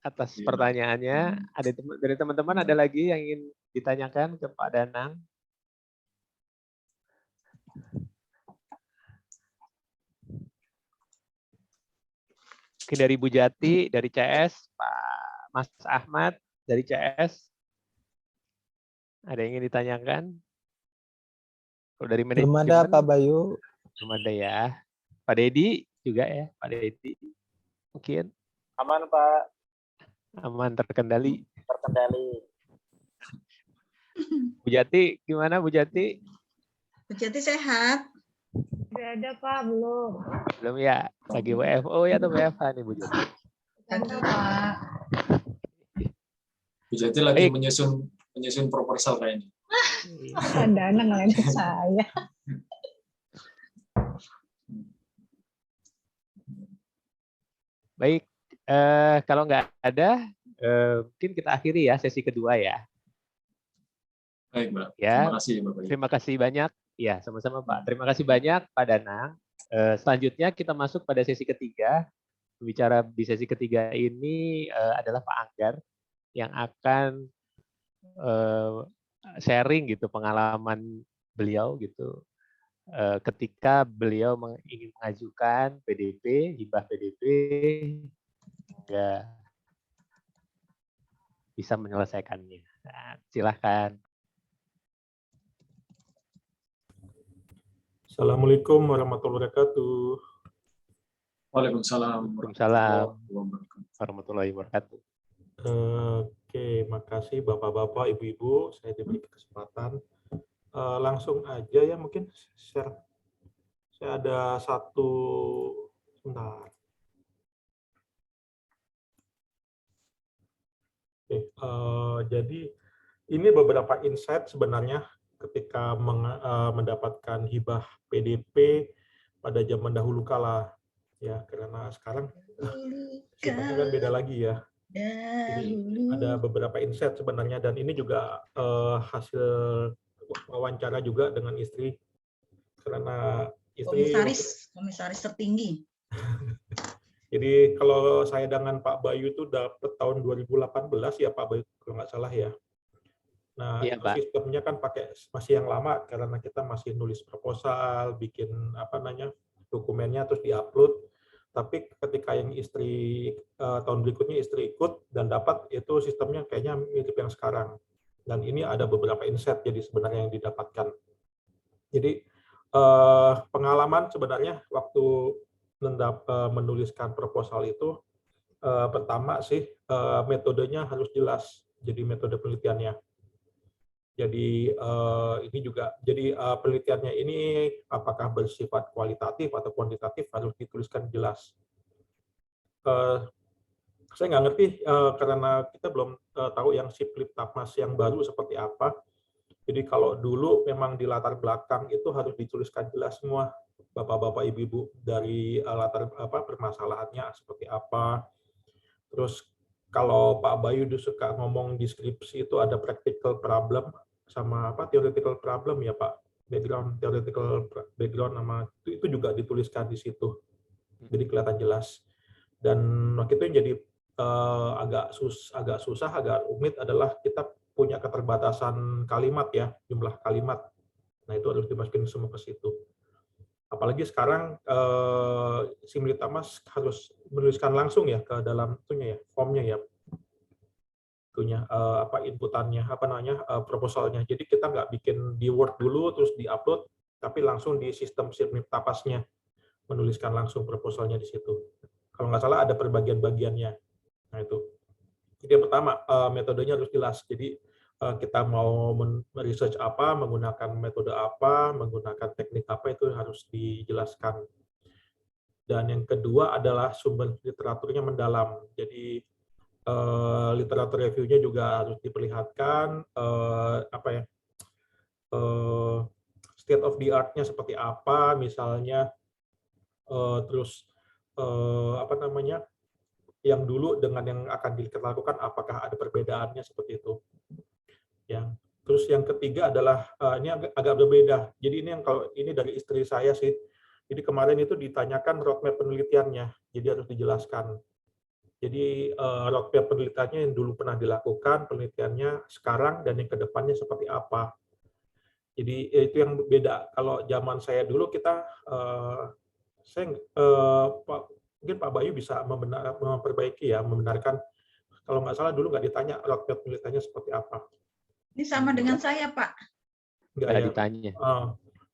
atas Iya. pertanyaannya. Ada dari teman-teman ada lagi yang ingin ditanyakan ke Pak Danang? Mungkin dari Bu Jati, dari CS, Pak Mas Ahmad, dari CS. Ada yang ingin ditanyakan? Kalau dari manajemen, Belum ada Pak Bayu. belum ada ya. Pak Dedi juga ya, Pak Dedi. Mungkin Aman Pak, aman, terkendali. terkendali. Bu Jati, gimana Bu Jati? Bu Jati sehat? Tidak ada Pak, belum. Belum ya? Lagi WFO ya atau WFH nih Bu Jati? Ada Pak. Bu Jati lagi Baik. menyusun proposal kayaknya. Ada anak ngelain ke saya. Baik, kalau nggak ada, mungkin kita akhiri ya sesi kedua ya. Baik, Mbak. Ya. Terima kasih, Bapak. Terima kasih banyak. Ya, sama-sama Pak. Terima kasih banyak Pak Danang. Selanjutnya kita masuk pada sesi ketiga. Bicara di sesi ketiga ini adalah Pak Anggar yang akan sharing gitu pengalaman beliau gitu ketika beliau ingin mengajukan PDP, hibah PDP hingga bisa menyelesaikannya. Nah, silahkan. Assalamualaikum warahmatullahi wabarakatuh. Waalaikumsalam Waalaikumsalam wabarakatuh. warahmatullahi wabarakatuh. Oke, makasih Bapak-Bapak, Ibu-Ibu, saya diberi kesempatan. Langsung aja ya mungkin share. Saya ada satu, sebentar. Oke, jadi ini beberapa insight sebenarnya ketika mendapatkan hibah PDP pada zaman dahulu kala ya, karena sekarang sifatnya kan beda lagi ya. Jadi ada beberapa insight sebenarnya, dan ini juga hasil wawancara juga dengan istri, karena istri komisaris tertinggi. jadi kalau saya dengan Pak Bayu itu dapat tahun 2018 ya Pak Bayu kalau nggak salah ya. Nah, Iya, itu Pak. sistemnya kan pakai masih yang lama karena kita masih nulis proposal, bikin dokumennya terus diupload. Tapi ketika yang istri tahun berikutnya istri ikut dan dapat, itu sistemnya kayaknya mirip yang sekarang. Dan ini ada beberapa insight jadi sebenarnya yang didapatkan. Jadi pengalaman sebenarnya waktu menuliskan proposal itu pertama sih metodenya harus jelas. Jadi metode penelitiannya. Jadi ini juga penelitiannya ini apakah bersifat kualitatif atau kuantitatif harus dituliskan jelas. Saya nggak ngerti karena kita belum tahu yang Siplitapmas yang baru seperti apa. Jadi kalau dulu memang di latar belakang itu harus dituliskan jelas semua. Bapak-bapak, Ibu-ibu dari latar permasalahannya seperti apa. Terus kalau Pak Bayu suka ngomong deskripsi itu ada practical problem sama theoretical problem ya Pak. Theoretical background sama itu juga dituliskan di situ. Jadi kelihatan jelas. Dan waktu itu yang jadi agak susah, agak rumit adalah kita punya keterbatasan kalimat ya, jumlah kalimat. Nah itu harus dimasukin semua ke situ. Apalagi sekarang Simulitamas harus menuliskan langsung ya ke dalam itunya ya, formnya ya, itunya inputannya proposalnya. Jadi kita nggak bikin di Word dulu terus diupload, tapi langsung di sistem Simulitapasnya menuliskan langsung proposalnya di situ. Kalau nggak salah ada perbagian-bagiannya. Nah itu. Jadi yang pertama metodenya harus jelas. Jadi kita mau research apa, menggunakan metode apa, menggunakan teknik apa, itu harus dijelaskan. Dan yang kedua adalah sumber literaturnya mendalam. Jadi literatur review-nya juga harus diperlihatkan, state of the art-nya seperti apa, misalnya, terus yang dulu dengan yang akan dilakukan, apakah ada perbedaannya seperti itu. Ya. Terus yang ketiga adalah ini agak berbeda. Jadi ini kalau ini dari istri saya sih. Jadi kemarin itu ditanyakan roadmap penelitiannya. Jadi harus dijelaskan. Jadi roadmap penelitiannya yang dulu pernah dilakukan, penelitiannya sekarang dan yang kedepannya seperti apa. Jadi itu yang beda. Kalau zaman saya dulu kita, mungkin Pak Bayu bisa memperbaiki ya, membenarkan. Kalau nggak salah dulu nggak ditanya roadmap penelitiannya seperti apa. Ini sama dengan saya, Pak. Nggak ditanya.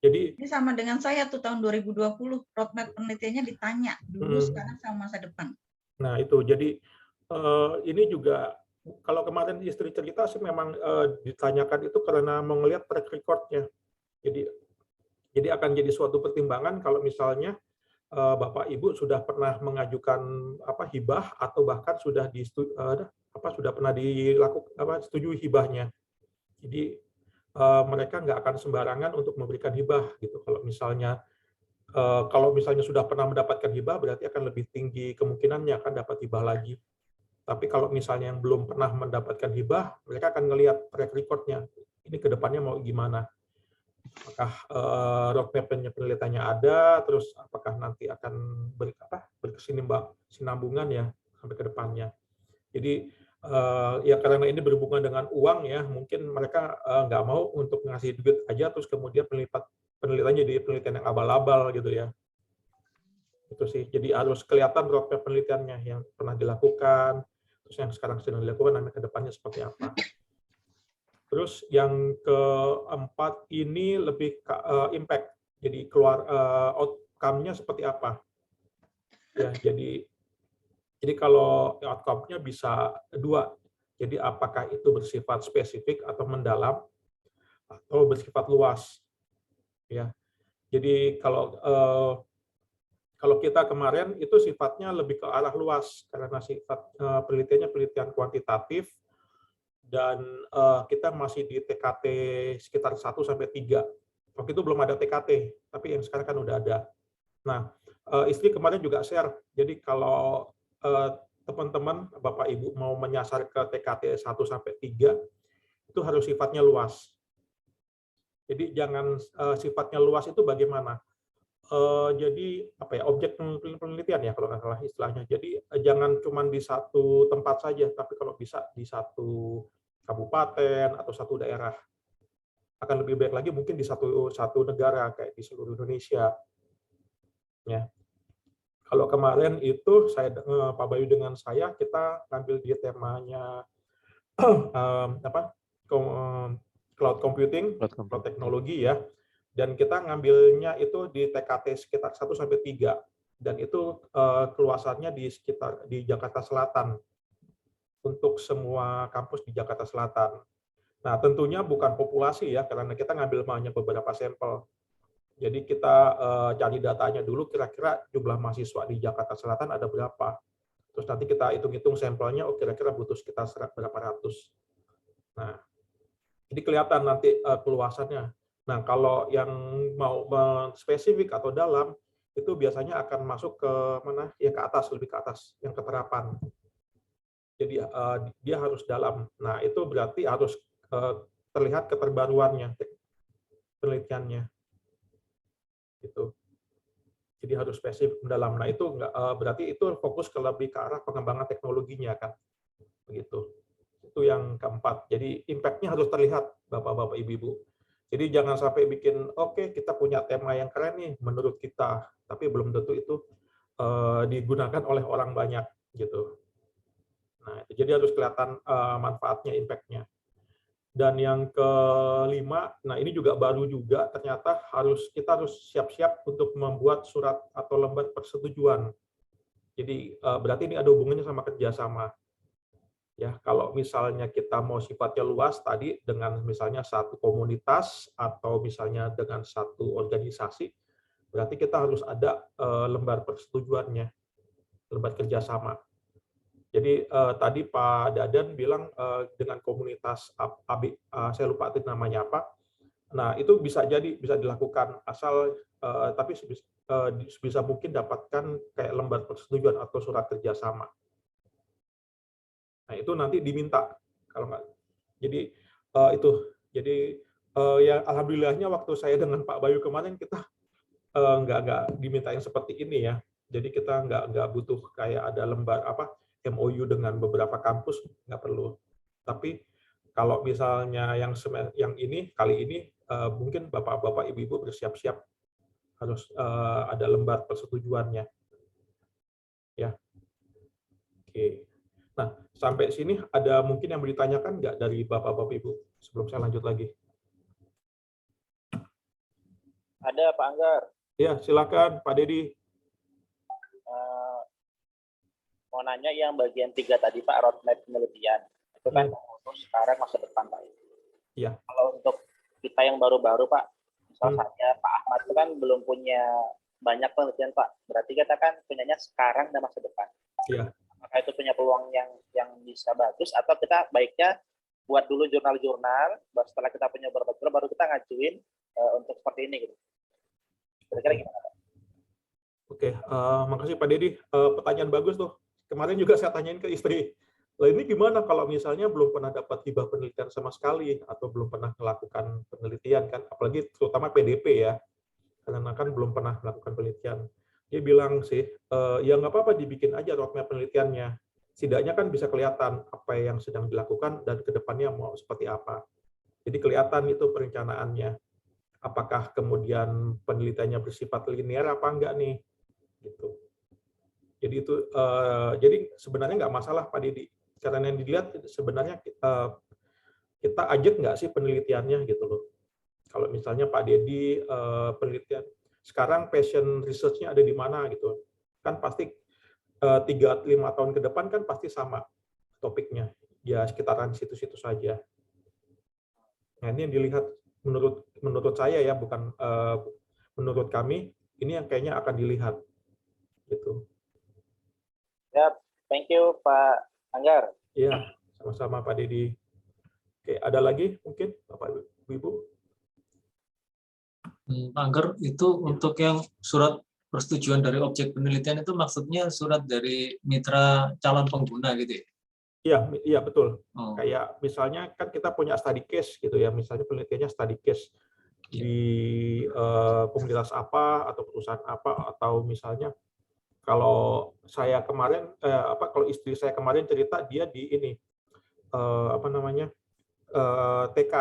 Jadi ini sama dengan saya tuh tahun 2020 roadmap penelitiannya ditanya dulu, sekarang sama masa depan. Nah itu jadi ini juga kalau kemarin istri cerita sih memang ditanyakan itu karena mau ngelihat track record-nya. Jadi akan jadi suatu pertimbangan kalau misalnya Bapak Ibu sudah pernah mengajukan hibah atau bahkan sudah sudah pernah disetujui hibahnya. Jadi mereka nggak akan sembarangan untuk memberikan hibah gitu. Kalau misalnya sudah pernah mendapatkan hibah berarti akan lebih tinggi kemungkinannya akan dapat hibah lagi. Tapi kalau misalnya yang belum pernah mendapatkan hibah, mereka akan ngelihat track record-nya. Ini ke depannya mau gimana? Apakah roadmap penelitiannya ada, terus apakah nanti akan berkesinambungan ya sampai ke depannya. Jadi ya karena ini berhubungan dengan uang ya, mungkin mereka nggak mau untuk ngasih duit aja terus kemudian penelitiannya jadi penelitian yang abal-abal gitu ya. Itu sih. Jadi harus kelihatan roadmap penelitiannya yang pernah dilakukan, terus yang sekarang sedang dilakukan, nanti ke depannya seperti apa. Terus yang keempat ini lebih ke impact. Jadi keluar outcome-nya seperti apa. Ya, jadi kalau outcome-nya bisa dua. Jadi apakah itu bersifat spesifik atau mendalam atau bersifat luas. Ya. Jadi kalau kita kemarin itu sifatnya lebih ke arah luas karena sifat penelitiannya penelitian kuantitatif dan kita masih di TKT sekitar 1 sampai 3. Waktu itu belum ada TKT, tapi yang sekarang kan udah ada. Nah, istri kemarin juga share. Jadi kalau teman-teman, Bapak Ibu mau menyasar ke TKT 1 sampai 3, itu harus sifatnya luas. Jadi jangan sifatnya luas itu bagaimana? Jadi objek penelitian ya kalau nggak salah istilahnya. Jadi jangan cuma di satu tempat saja, tapi kalau bisa di satu kabupaten atau satu daerah. Akan lebih baik lagi mungkin di satu negara kayak di seluruh Indonesia. Ya. Kalau kemarin itu Pak Bayu dengan saya kita ngambil di temanya cloud computing, cloud teknologi ya. Dan kita ngambilnya itu di TKT sekitar 1 sampai 3 dan itu keluasannya di Jakarta Selatan. Untuk semua kampus di Jakarta Selatan. Nah, tentunya bukan populasi ya karena kita ngambil hanya beberapa sampel. Jadi kita cari datanya dulu kira-kira jumlah mahasiswa di Jakarta Selatan ada berapa. Terus nanti kita hitung-hitung sampelnya, kira-kira butuh sekitar berapa ratus. Nah, jadi kelihatan nanti keluasannya. Nah, kalau yang mau spesifik atau dalam, itu biasanya akan masuk ke mana? Ya ke atas, lebih ke atas, yang keterapan. Jadi dia harus dalam. Nah, itu berarti harus terlihat keterbaruannya, penelitiannya. Gitu. Jadi harus spesifik mendalam. Nah, itu berarti itu fokus lebih ke arah pengembangan teknologinya kan. Begitu. Itu yang keempat. Jadi impact-nya harus terlihat, Bapak-bapak, Ibu-ibu. Jadi jangan sampai bikin, oke, kita punya tema yang keren nih menurut kita, tapi belum tentu itu digunakan oleh orang banyak gitu. Nah, jadi harus kelihatan manfaatnya, impact-nya. Dan yang kelima, nah ini juga baru juga, ternyata kita harus siap-siap untuk membuat surat atau lembar persetujuan. Jadi berarti ini ada hubungannya sama kerjasama. Ya, kalau misalnya kita mau sifatnya luas tadi dengan misalnya satu komunitas atau misalnya dengan satu organisasi, berarti kita harus ada lembar persetujuannya, lembar kerjasama. Jadi tadi Pak Dadan bilang dengan komunitas saya lupa itu namanya apa. Nah, itu bisa dilakukan asal tapi sebisa mungkin dapatkan kayak lembar persetujuan atau surat kerjasama. Nah, itu nanti diminta kalau nggak. Jadi itu. Jadi ya alhamdulillahnya waktu saya dengan Pak Bayu kemarin kita nggak diminta yang seperti ini ya. Jadi kita nggak butuh kayak ada lembar MOU dengan beberapa kampus, nggak perlu. Tapi kalau misalnya yang ini kali ini mungkin Bapak-bapak, Ibu-ibu bersiap-siap harus ada lembar persetujuannya. Ya. Oke. Nah, sampai sini ada mungkin yang mau ditanyakan nggak dari Bapak-bapak, Ibu? Sebelum saya lanjut lagi. Ada Pak Anggar. Ya, silakan Pak Dedi. Mau nanya yang bagian 3 tadi Pak, roadmap penelitian. Itu kan untuk sekarang masa depan Pak. Iya. Kalau untuk kita yang baru-baru Pak, misalnya Pak Ahmad itu kan belum punya banyak penelitian Pak. Berarti kita kan punyanya sekarang dan masa depan. Iya. Apakah itu punya peluang yang bisa bagus, atau kita baiknya buat dulu jurnal-jurnal, setelah kita punya beberapa jurnal baru kita ngajuin untuk seperti ini gitu. Kira-kira gimana Pak? Oke, makasih Pak Dedi. Pertanyaan bagus tuh. Kemarin juga saya tanyain ke istri. Lah ini gimana kalau misalnya belum pernah dapat hibah penelitian sama sekali atau belum pernah melakukan penelitian kan, apalagi terutama PDP ya, karena kan belum pernah melakukan penelitian. Dia bilang sih, ya nggak apa-apa dibikin aja roadmap penelitiannya. Setidaknya kan bisa kelihatan apa yang sedang dilakukan dan ke depannya mau seperti apa. Jadi kelihatan itu perencanaannya. Apakah kemudian penelitiannya bersifat linear apa enggak nih? Gitu. Jadi itu jadi sebenarnya nggak masalah Pak Didi. Karena yang dilihat sebenarnya kita ajak nggak sih penelitiannya gitu loh. Kalau misalnya Pak Dedi penelitian sekarang passion research-nya ada di mana gitu. Kan pasti 3-5 tahun ke depan kan pasti sama topiknya. Ya sekitaran situ-situ saja. Nah, ini yang dilihat menurut saya ya, bukan menurut kami, ini yang kayaknya akan dilihat. Gitu. Ya, thank you Pak Anggar. Iya, sama-sama Pak Dedi. Oke, ada lagi mungkin Bapak Ibu? Pak Anggar, itu untuk yang surat persetujuan dari objek penelitian itu maksudnya surat dari mitra calon pengguna gitu ya? Iya betul. Kayak misalnya kan kita punya study case gitu ya, misalnya penelitiannya study case di komunitas apa atau perusahaan apa, atau misalnya kalau saya kemarin kalau istri saya kemarin cerita dia di ini TK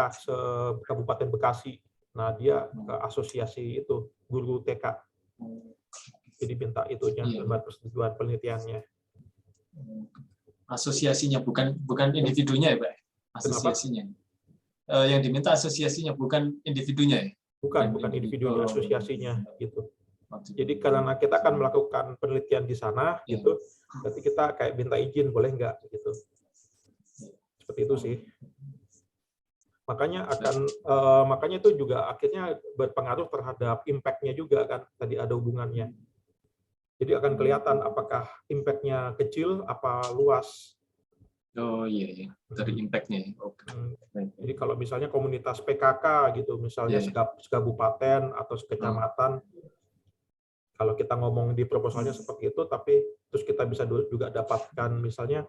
Kabupaten Bekasi. Nah, dia ke asosiasi itu guru TK. Jadi minta itunya lembar persetujuan penelitiannya. Asosiasinya bukan individunya ya, Pak? Asosiasinya. Yang diminta asosiasinya bukan individunya ya? Bukan individunya, asosiasinya gitu. Jadi karena kita akan melakukan penelitian di sana gitu, berarti kita kayak minta izin boleh nggak gitu. Seperti itu sih. Makanya itu juga akhirnya berpengaruh terhadap impact-nya juga kan, tadi ada hubungannya. Jadi akan kelihatan apakah impact-nya kecil apa luas. Oh iya, dari impact-nya. Oke. Jadi kalau misalnya komunitas PKK gitu, misalnya sekabupaten atau sekecamatan, kalau kita ngomong di proposalnya seperti itu, tapi terus kita bisa juga dapatkan misalnya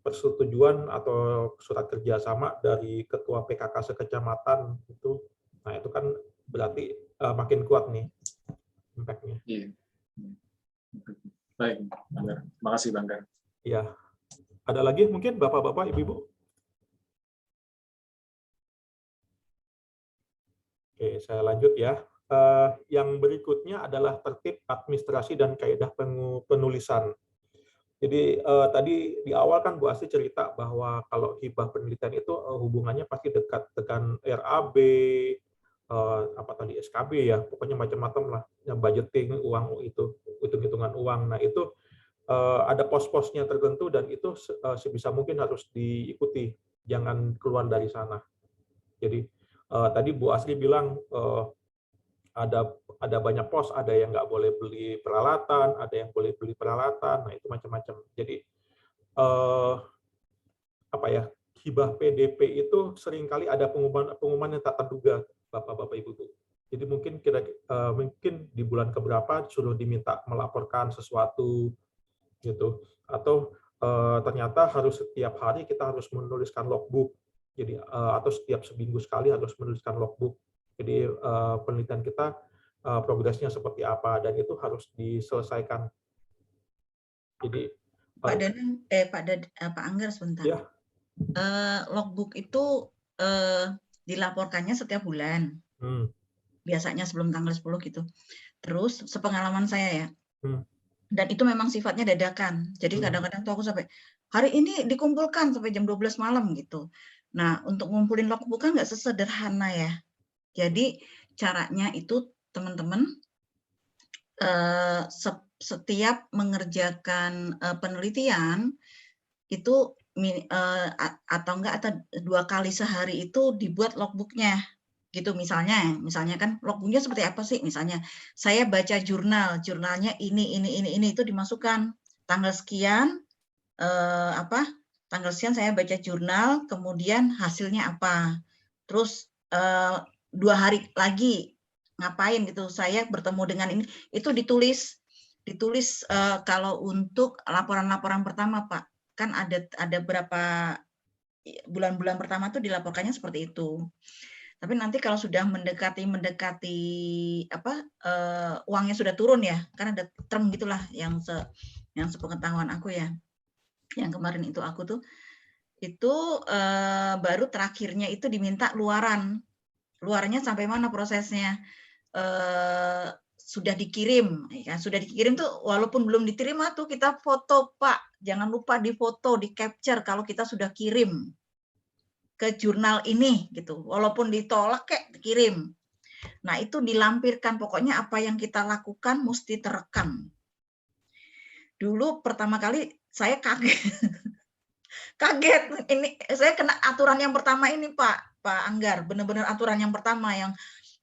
persetujuan atau surat kerjasama dari ketua PKK sekecamatan itu, nah itu kan berarti makin kuat nih impact-nya. Iya. Baik, Banggar. Terima kasih, Banggar. Ya, ada lagi mungkin Bapak-bapak, Ibu-ibu? Oke, saya lanjut ya. Yang berikutnya adalah tertib administrasi dan kaidah penulisan. Jadi tadi di awal kan Bu Asti cerita bahwa kalau hibah penelitian itu hubungannya pasti dekat dengan RAB, apa tadi SKB ya, pokoknya macam-macam lah, yang budgeting uang itu, hitung-hitungan uang. Nah itu ada pos-posnya tertentu dan itu sebisa mungkin harus diikuti, jangan keluar dari sana. Jadi tadi Bu Asri bilang ada banyak pos, ada yang nggak boleh beli peralatan, ada yang boleh beli peralatan, nah itu macam-macam. Jadi apa ya, hibah PDP itu seringkali ada pengumuman yang tak terduga, Bapak-bapak Ibu-ibu. Jadi mungkin mungkin di bulan keberapa suruh diminta melaporkan sesuatu gitu, atau ternyata harus setiap hari kita harus menuliskan logbook. Jadi atau setiap seminggu sekali harus menuliskan logbook. Jadi penelitian kita progresnya seperti apa dan itu harus diselesaikan. Jadi Pak Danang, Pak Anggar sebentar. Ya. Logbook itu dilaporkannya setiap bulan. Biasanya sebelum tanggal 10 gitu. Terus sepengalaman saya ya. Dan itu memang sifatnya dadakan. Jadi kadang-kadang tuh aku sampai hari ini dikumpulkan sampai jam 12 malam gitu. Nah, untuk ngumpulin logbook kan nggak sesederhana ya. Jadi caranya itu teman-teman setiap mengerjakan penelitian itu atau 2 kali sehari itu dibuat logbooknya gitu. Misalnya kan logbooknya seperti apa sih? Misalnya saya baca jurnalnya ini itu dimasukkan tanggal sekian tanggal sekian saya baca jurnal, kemudian hasilnya apa, terus 2 hari lagi ngapain gitu, saya bertemu dengan ini, itu ditulis kalau untuk laporan-laporan pertama Pak, kan ada berapa bulan-bulan pertama tuh dilaporkannya seperti itu. Tapi nanti kalau sudah mendekati uangnya sudah turun ya, kan ada term gitulah yang sepengetahuan aku ya. Yang kemarin itu aku tuh baru terakhirnya itu diminta luarannya sampai mana prosesnya, sudah dikirim ya, sudah dikirim tuh walaupun belum diterima tuh kita foto Pak, jangan lupa difoto, di capture kalau kita sudah kirim ke jurnal ini gitu, walaupun ditolak kayak kirim. Nah itu dilampirkan, pokoknya apa yang kita lakukan mesti terekam. Dulu pertama kali saya kaget ini, saya kena aturan yang pertama ini Pak Anggar, benar-benar aturan yang pertama yang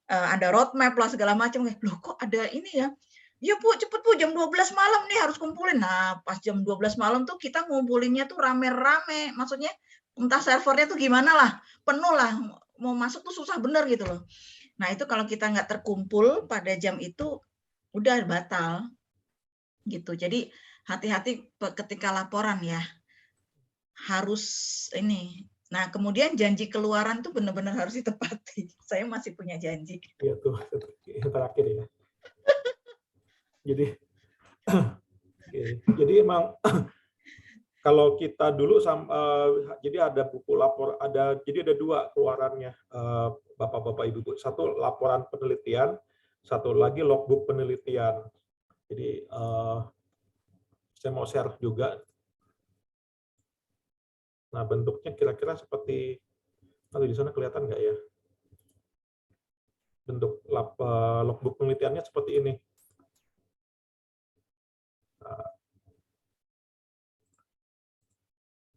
ada roadmap lah segala macam. Loh kok ada ini ya? Ya Bu, cepet Bu, jam 12 malam nih harus kumpulin. Nah pas jam 12 malam tuh kita ngumpulinnya tuh rame-rame, maksudnya entah servernya tuh gimana lah, penuh lah, mau masuk tuh susah bener gitu loh. Nah itu kalau kita nggak terkumpul pada jam itu udah batal gitu. Jadi hati-hati ketika laporan ya, harus ini. Nah kemudian janji keluaran tuh benar-benar harus ditepati. Saya masih punya janji. Iya tuh yang terakhir ya. Jadi emang kalau kita dulu jadi ada buku lapor, jadi ada 2 keluarannya Bapak-bapak Ibu. Satu laporan penelitian, satu lagi logbook penelitian. Jadi saya mau share juga. Nah bentuknya kira-kira seperti, di sana kelihatan nggak ya? Bentuk logbook penelitiannya seperti ini.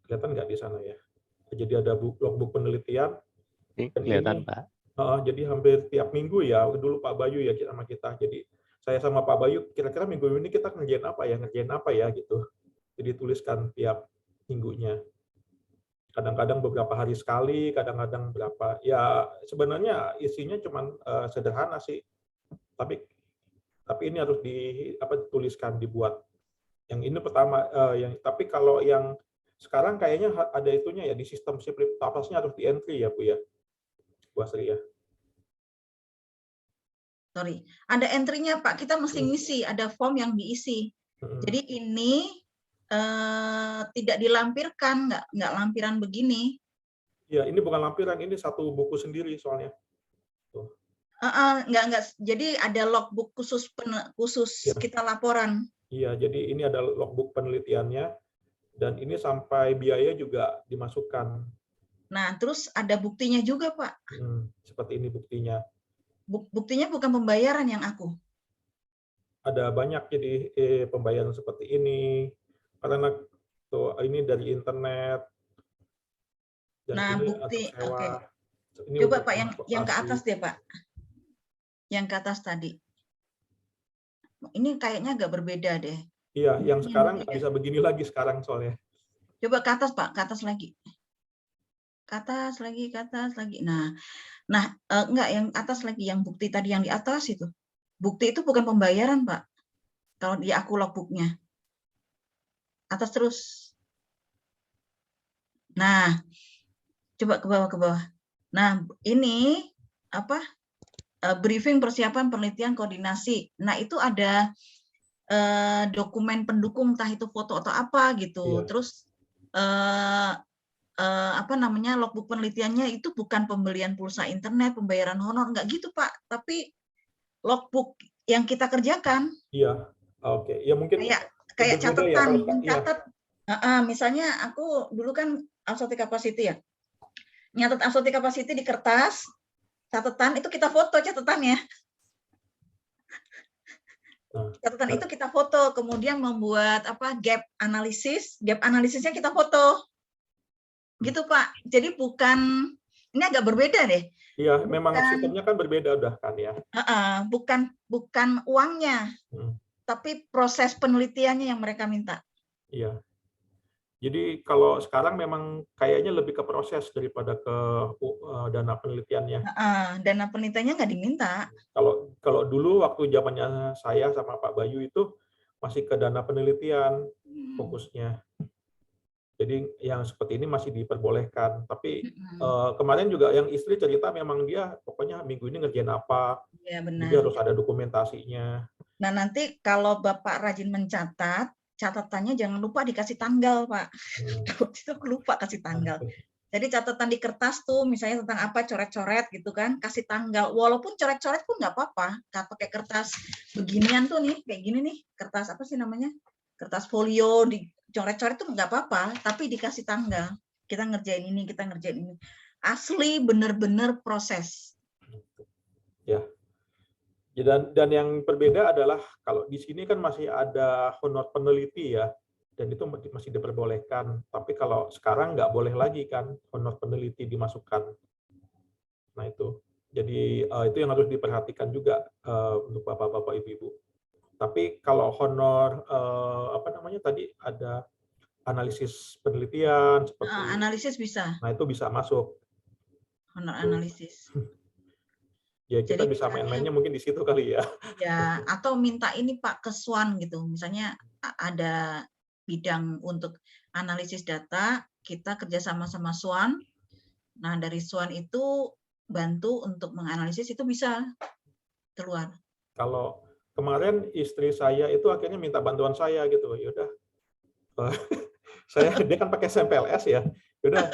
Kelihatan nggak di sana ya? Jadi ada logbook penelitian. Kelihatan Pak. Jadi hampir tiap minggu ya, dulu Pak Bayu ya sama kita. Jadi saya sama Pak Bayu, kira-kira minggu ini kita ngerjain apa ya gitu. Jadi tuliskan tiap minggunya. Kadang-kadang beberapa hari sekali, kadang-kadang berapa. Ya sebenarnya isinya cuma sederhana sih. Tapi ini harus dituliskan, dibuat. Yang ini pertama, tapi kalau yang sekarang kayaknya ada itunya ya, di sistem sipil tapasnya harus di entry ya Bu ya, Bu Asri ya. Sorry, ada entry-nya Pak. Kita mesti ngisi, ada form yang diisi. Jadi ini tidak dilampirkan, nggak lampiran begini. Ya, ini bukan lampiran, ini satu buku sendiri soalnya. Tuh. Nggak. Jadi ada logbook khusus Ya. kita laporan. Iya, jadi ini ada logbook penelitiannya, dan ini sampai biaya juga dimasukkan. Nah, terus ada buktinya juga Pak. Seperti ini buktinya. Buktinya bukan pembayaran yang aku. Ada banyak jadi pembayaran seperti ini, karena tuh ini dari internet. Dan Nah, ini bukti, oke. Ini Coba Pak yang ke atas deh Pak. Yang ke atas tadi. Ini kayaknya agak berbeda deh. Iya, yang sekarang nggak bisa begini lagi sekarang soalnya. Coba ke atas Pak, ke atas lagi. Ke atas lagi, ke atas lagi. Nah, enggak, yang atas lagi, yang bukti tadi yang di atas itu. Bukti itu bukan pembayaran Pak. Kalau di aku logbooknya. Atas terus. Nah, coba ke bawah. Nah, ini apa? Briefing persiapan penelitian koordinasi. Nah, itu ada dokumen pendukung, entah itu foto atau apa gitu. Iya. Terus apa namanya, logbook penelitiannya itu bukan pembelian pulsa internet, pembayaran honor, enggak gitu Pak. Tapi logbook yang kita kerjakan. Iya, oke. Ya mungkin kayak catatan, ya, mencatat. Misalnya aku dulu kan absorptive capacity ya. Nyatat absorptive capacity di kertas, catatan itu kita foto catatannya. Catatan itu kita foto, kemudian membuat gap analisisnya kita foto. Gitu Pak. Jadi ini agak berbeda deh. Iya, memang sistemnya kan berbeda udah kan ya. Bukan uangnya, tapi proses penelitiannya yang mereka minta. Iya. Jadi kalau sekarang memang kayaknya lebih ke proses daripada ke dana penelitiannya. Dana penelitiannya nggak diminta. Kalau dulu waktu zamannya saya sama Pak Bayu itu masih ke dana penelitian fokusnya. Jadi yang seperti ini masih diperbolehkan. Tapi kemarin juga yang istri cerita memang dia pokoknya minggu ini ngerjain apa. Ya, benar. Jadi harus ada dokumentasinya. Nah nanti kalau Bapak rajin mencatat, catatannya jangan lupa dikasih tanggal Pak. Itu lupa kasih tanggal. Jadi catatan di kertas tuh misalnya tentang apa, coret-coret gitu kan, kasih tanggal. Walaupun coret-coret pun nggak apa-apa. Nggak pakai kertas beginian tuh nih, kayak gini nih. Kertas apa sih namanya? Kertas folio, dicoret-coret tuh nggak apa-apa, tapi dikasih tanggal. Kita ngerjain ini, kita ngerjain ini. Asli bener-bener proses. Ya. Dan yang berbeda adalah kalau di sini kan masih ada honor peneliti ya, dan itu masih diperbolehkan. Tapi kalau sekarang nggak boleh lagi kan honor peneliti dimasukkan. Nah itu, jadi itu yang harus diperhatikan juga untuk bapak-bapak, ibu-ibu. Tapi kalau honor tadi ada analisis penelitian seperti analisis bisa. Nah itu bisa masuk. Honor analisis. Ya kita bisa main-mainnya mungkin di situ kali ya. Ya, atau minta ini Pak ke SWAN gitu. Misalnya ada bidang untuk analisis data, kita kerja sama SWAN. Nah, dari SWAN itu bantu untuk menganalisis, itu bisa keluar. Kalau kemarin istri saya itu akhirnya minta bantuan saya gitu. Ya udah. Dia kan pakai SMPLS ya. Udah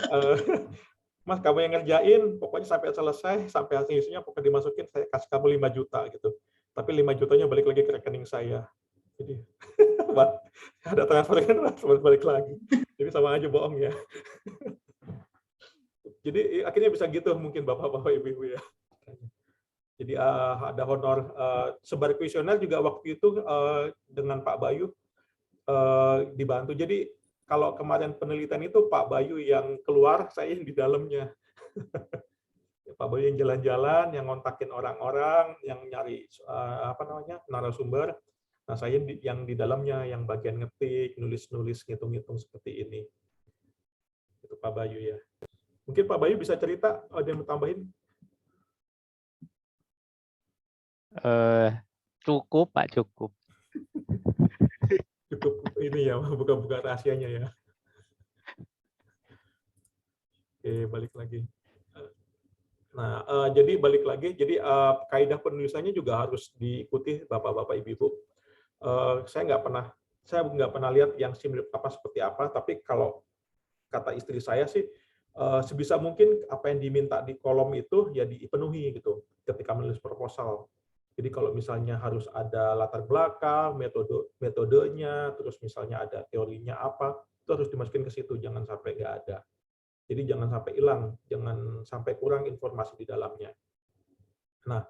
Mas, kamu yang ngerjain, pokoknya sampai selesai, sampai hasilnya pokoknya dimasukin, saya kasih kamu 5 juta gitu. Tapi 5 jutanya balik lagi ke rekening saya. Jadi ada transfer kan balik lagi. Jadi sama aja bohong ya. Jadi akhirnya bisa gitu mungkin bapak-bapak, ibu-ibu ya. Jadi ada honor sebar kuesioner juga waktu itu dengan Pak Bayu dibantu. Jadi kalau kemarin penelitian itu Pak Bayu yang keluar, saya yang di dalamnya. Pak Bayu yang jalan-jalan, yang ngontakin orang-orang, yang nyari narasumber. Nah, saya yang di dalamnya, yang bagian ngetik, nulis-nulis, ngitung-ngitung seperti ini. Itu Pak Bayu ya. Mungkin Pak Bayu bisa cerita, ada yang mau tambahin? Cukup Pak, cukup. Cukup ini ya, buka-buka rahasianya ya. Oke, balik lagi. Nah, jadi balik lagi, jadi kaidah penulisannya juga harus diikuti Bapak-bapak, Ibu-ibu. Saya nggak pernah lihat yang simulip apa seperti apa, tapi kalau kata istri saya sih, sebisa mungkin apa yang diminta di kolom itu ya dipenuhi gitu ketika menulis proposal. Jadi kalau misalnya harus ada latar belakang, metodenya, terus misalnya ada teorinya apa, itu harus dimasukin ke situ, jangan sampai nggak ada. Jadi jangan sampai hilang, jangan sampai kurang informasi di dalamnya. Nah,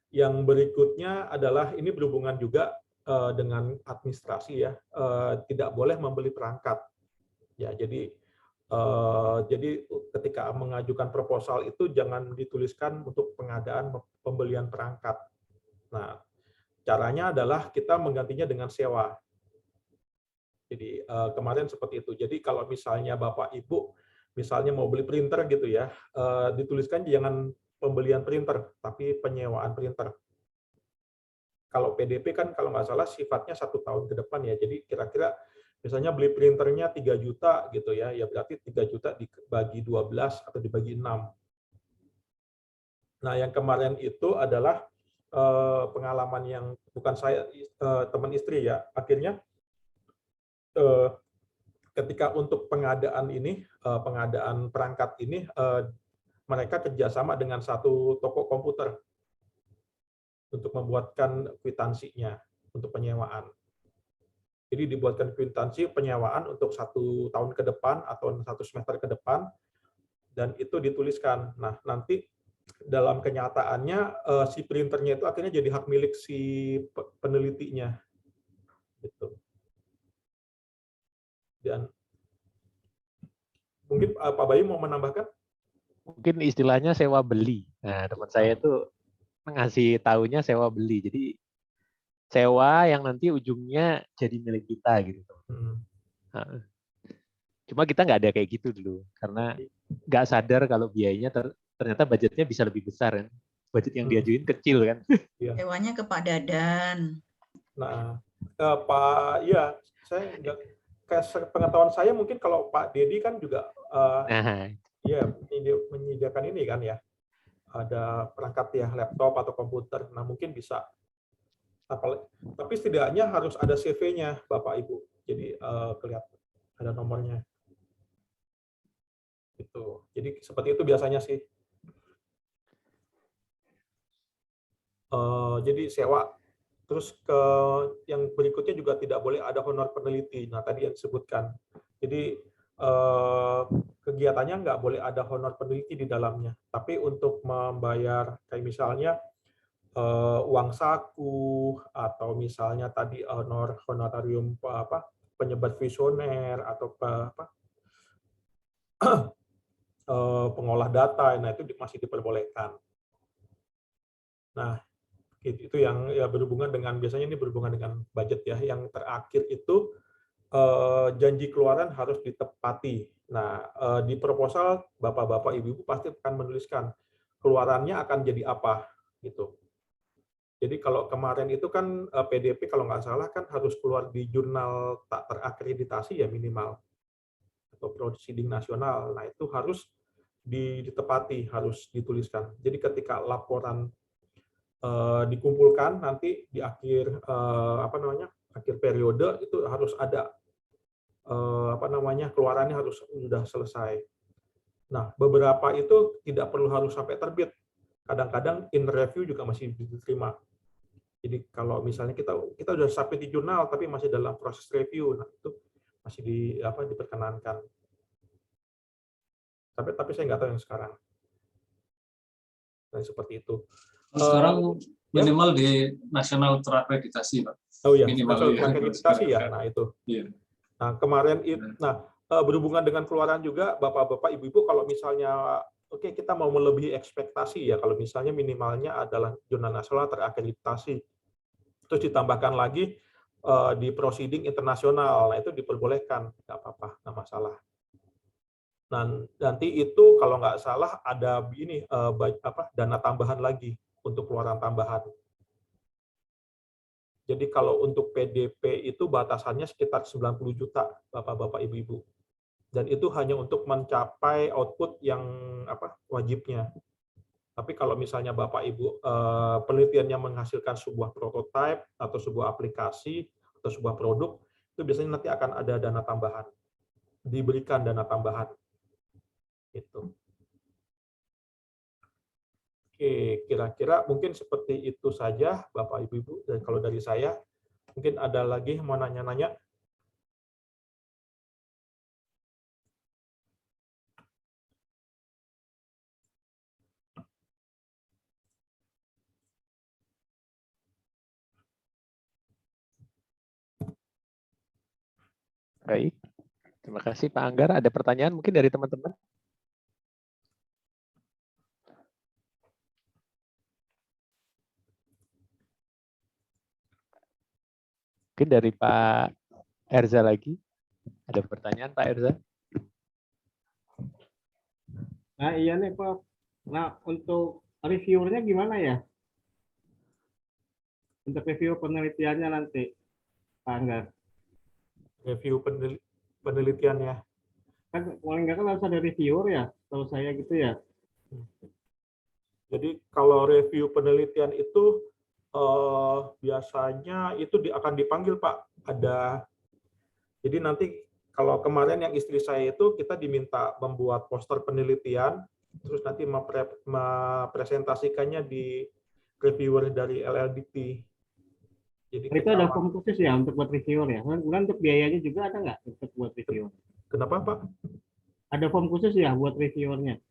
yang berikutnya adalah ini berhubungan juga dengan administrasi ya, tidak boleh membeli perangkat. Ya, jadi ketika mengajukan proposal itu jangan dituliskan untuk pengadaan pembelian perangkat. Nah, caranya adalah kita menggantinya dengan sewa. Jadi kemarin seperti itu. Jadi kalau misalnya Bapak Ibu misalnya mau beli printer gitu ya, dituliskan jangan pembelian printer, tapi penyewaan printer. Kalau PDP kan kalau nggak salah sifatnya 1 tahun ke depan ya, jadi kira-kira misalnya beli printernya 3 juta gitu ya, ya berarti 3 juta dibagi 12 atau dibagi 6. Nah yang kemarin itu adalah pengalaman yang bukan saya, teman istri ya, akhirnya ketika untuk pengadaan ini, pengadaan perangkat ini, mereka kerjasama dengan satu toko komputer untuk membuatkan kwitansinya untuk penyewaan. Jadi dibuatkan kwitansi penyewaan untuk 1 tahun ke depan atau 1 semester ke depan, dan itu dituliskan. Nah, nanti dalam kenyataannya si printernya itu akhirnya jadi hak milik si penelitinya. Gitu. Dan mungkin Pak Bayu mau menambahkan? Mungkin istilahnya sewa beli. Nah, teman saya itu ngasih taunya sewa beli. Jadi sewa yang nanti ujungnya jadi milik kita gitu. Nah, cuma kita nggak ada kayak gitu dulu, karena nggak sadar kalau biayanya ternyata budgetnya bisa lebih besar kan. Budget yang diajuin kecil kan. Sewanya ke Pak Dadan. Nah, Pak, ya saya nggak, pengetahuan saya mungkin kalau Pak Dedi kan juga ya menyediakan ini kan ya, ada perangkat ya laptop atau komputer. Nah mungkin bisa, tapi setidaknya harus ada CV-nya Bapak Ibu, jadi kelihatan ada nomornya. Gitu. Jadi seperti itu biasanya sih. Jadi sewa. Terus yang berikutnya juga tidak boleh ada honor peneliti. Nah tadi yang disebutkan. Jadi kegiatannya nggak boleh ada honor peneliti di dalamnya. Tapi untuk membayar kayak misalnya uang saku atau misalnya tadi honorarium penyebar visioner atau pengolah data, nah itu masih diperbolehkan. Nah itu yang ya berhubungan dengan, biasanya ini berhubungan dengan budget ya. Yang terakhir itu janji keluaran harus ditepati. Nah di proposal bapak-bapak ibu-ibu pasti akan menuliskan keluarannya akan jadi apa gitu. Jadi kalau kemarin itu kan PDP kalau nggak salah kan harus keluar di jurnal tak terakreditasi ya minimal, atau proceeding nasional. Nah itu harus ditepati, harus dituliskan. Jadi ketika laporan dikumpulkan nanti di akhir akhir periode itu harus ada keluarannya harus sudah selesai. Nah beberapa itu tidak perlu harus sampai terbit. Kadang-kadang in review juga masih diterima. Jadi kalau misalnya kita sudah submit di jurnal tapi masih dalam proses review, nah itu masih diperkenankan. Tapi saya nggak tahu yang sekarang. Nah, seperti itu. Sekarang minimal di nasional terakreditasi, Pak. Oh iya, minimal terakreditasi ya. Nah itu. Iya. Nah kemarin berhubungan dengan keluaran juga, bapak-bapak, ibu-ibu, kalau misalnya kita mau melebihi ekspektasi ya, kalau misalnya minimalnya adalah jurnal nasional terakreditasi, terus ditambahkan lagi di proceeding internasional, nah itu diperbolehkan, nggak apa-apa, nggak masalah. Nanti itu kalau nggak salah ada ini dana tambahan lagi untuk keluaran tambahan. Jadi kalau untuk PDP itu batasannya sekitar 90 juta, Bapak-bapak, Ibu-ibu. Dan itu hanya untuk mencapai output yang wajibnya. Tapi kalau misalnya Bapak Ibu penelitiannya menghasilkan sebuah prototipe atau sebuah aplikasi atau sebuah produk, itu biasanya nanti akan ada dana tambahan. Diberikan dana tambahan. Gitu. Oke, kira-kira mungkin seperti itu saja Bapak Ibu. Dan kalau dari saya, mungkin ada lagi mau nanya-nanya. Baik, terima kasih Pak Anggar. Ada pertanyaan mungkin dari teman-teman? Mungkin dari Pak Erza lagi. Ada pertanyaan Pak Erza? Nah iya nih Pak. Nah untuk reviewernya gimana ya? Untuk review penelitiannya nanti, Pak Anggar. Review penelitiannya. Kan paling nggak kan harus ada reviewer ya, kalau saya gitu ya. Jadi kalau review penelitian itu biasanya itu akan dipanggil Pak. Jadi nanti kalau kemarin yang istri saya itu kita diminta membuat poster penelitian, terus nanti mempresentasikannya di reviewer dari LLDP. Jadi Itu ada form khusus ya untuk buat reviewer ya. Kemudian untuk biayanya juga ada nggak untuk buat reviewer? Kenapa Pak? Ada form khusus ya buat reviewernya?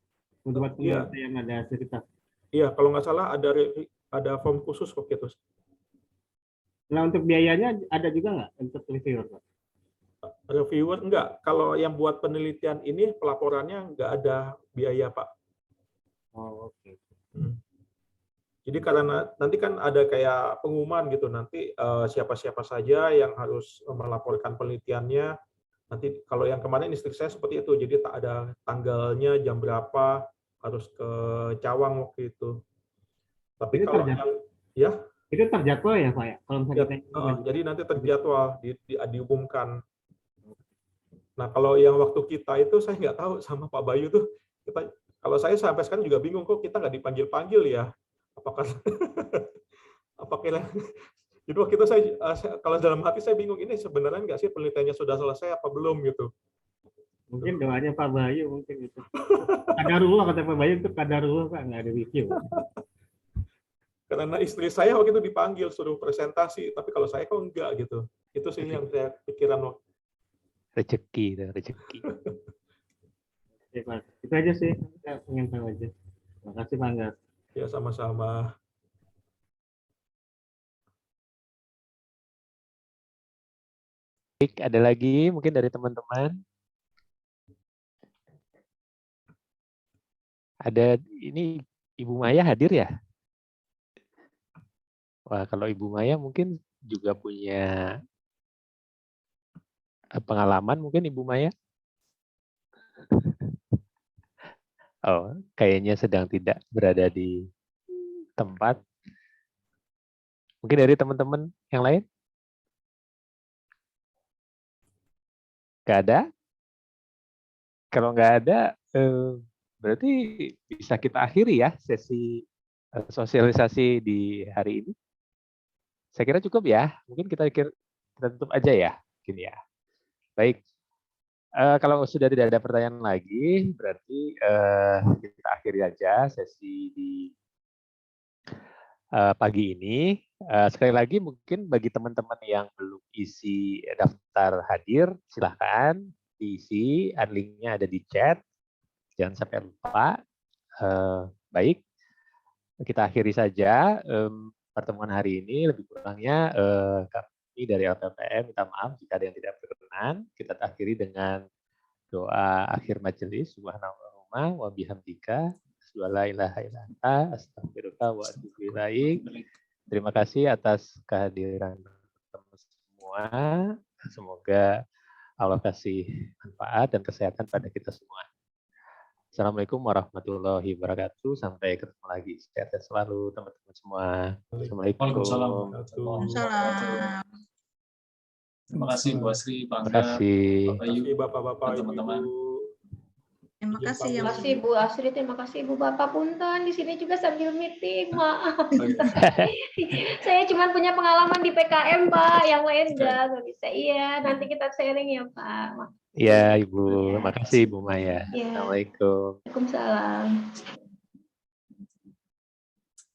Buat penelitian ada cerita. Iya, kalau nggak salah ada form khusus kok gitu. Nah untuk biayanya ada juga nggak untuk reviewer Pak? Reviewer enggak. Kalau yang buat penelitian ini pelaporannya nggak ada biaya Pak. Oh oke. Jadi karena nanti kan ada kayak pengumuman gitu, nanti siapa-siapa saja yang harus melaporkan penelitiannya. Nanti kalau yang kemarin istri saya seperti itu, jadi tak ada tanggalnya, jam berapa, harus ke Cawang waktu itu. Tapi itu kalau yang itu terjadwal ya Pak ya? Kalau misalnya jadi nanti terjadwal, diumumkan. Nah kalau yang waktu kita itu saya nggak tahu sama Pak Bayu tuh, kalau saya sampai sekarang juga bingung kok kita nggak dipanggil-panggil ya. Apakah jadi waktu itu saya kalau dalam hati saya bingung, ini sebenarnya nggak sih penelitiannya sudah selesai apa belum gitu. Mungkin doanya Pak Bayu mungkin itu. Kadarullah kata Pak Bayu itu kadarullah Pak, nggak ada review. Karena istri saya waktu itu dipanggil suruh presentasi, tapi kalau saya kok enggak gitu. Itu sih yang saya pikiran waktu. Rezeki. Oke Pak, itu aja sih. Saya pengen tahu aja. Terima kasih Pak Anggar. Ya sama-sama. Baik, ada lagi mungkin dari teman-teman? Ada ini Ibu Maya hadir ya? Wah, kalau Ibu Maya mungkin juga punya pengalaman mungkin Ibu Maya? Oh, kayaknya sedang tidak berada di tempat. Mungkin dari teman-teman yang lain? Nggak ada? Kalau nggak ada, berarti bisa kita akhiri ya sesi sosialisasi di hari ini. Saya kira cukup ya. Mungkin kita tutup aja ya. Mungkin ya. Baik. Kalau sudah tidak ada pertanyaan lagi, berarti kita akhiri aja sesi di pagi ini. Sekali lagi mungkin bagi teman-teman yang belum isi daftar hadir, silahkan diisi. Linknya ada di chat. Jangan sampai lupa. Baik, kita akhiri saja pertemuan hari ini. Lebih kurangnya kami dari LPPM minta maaf jika ada yang tidak berkenan. Kita akhiri dengan doa akhir majelis. Subhanallah wa bihamdika. La ilaha illa anta astaghfiruka wa atubu ilaik. Terima kasih atas kehadiran teman-teman semua. Semoga Allah kasih manfaat dan kesehatan pada kita semua. Assalamualaikum warahmatullahi wabarakatuh. Sampai ketemu lagi. Sehat selalu teman-teman semua. Assalamualaikum. Waalaikumsalam. Waalaikumsalam. Terima kasih Bu Asri, Pak Terima Angga, kasih. Pak Bayu, Terima kasih Bapak-bapak, dan teman-teman. Ibu-ibu. Terima Izin kasih pamit. yang Terima kasih Bu Asri, terima kasih Bu Bapak Punten. Di sini juga sambil meeting, maaf. Saya cuma punya pengalaman di PKM, Pak. Yang lain udah nggak bisa. Iya, nanti kita sharing ya, Pak. Ya, Ibu. Terima kasih, Bu Maya. Ya. Assalamualaikum. Waalaikumsalam.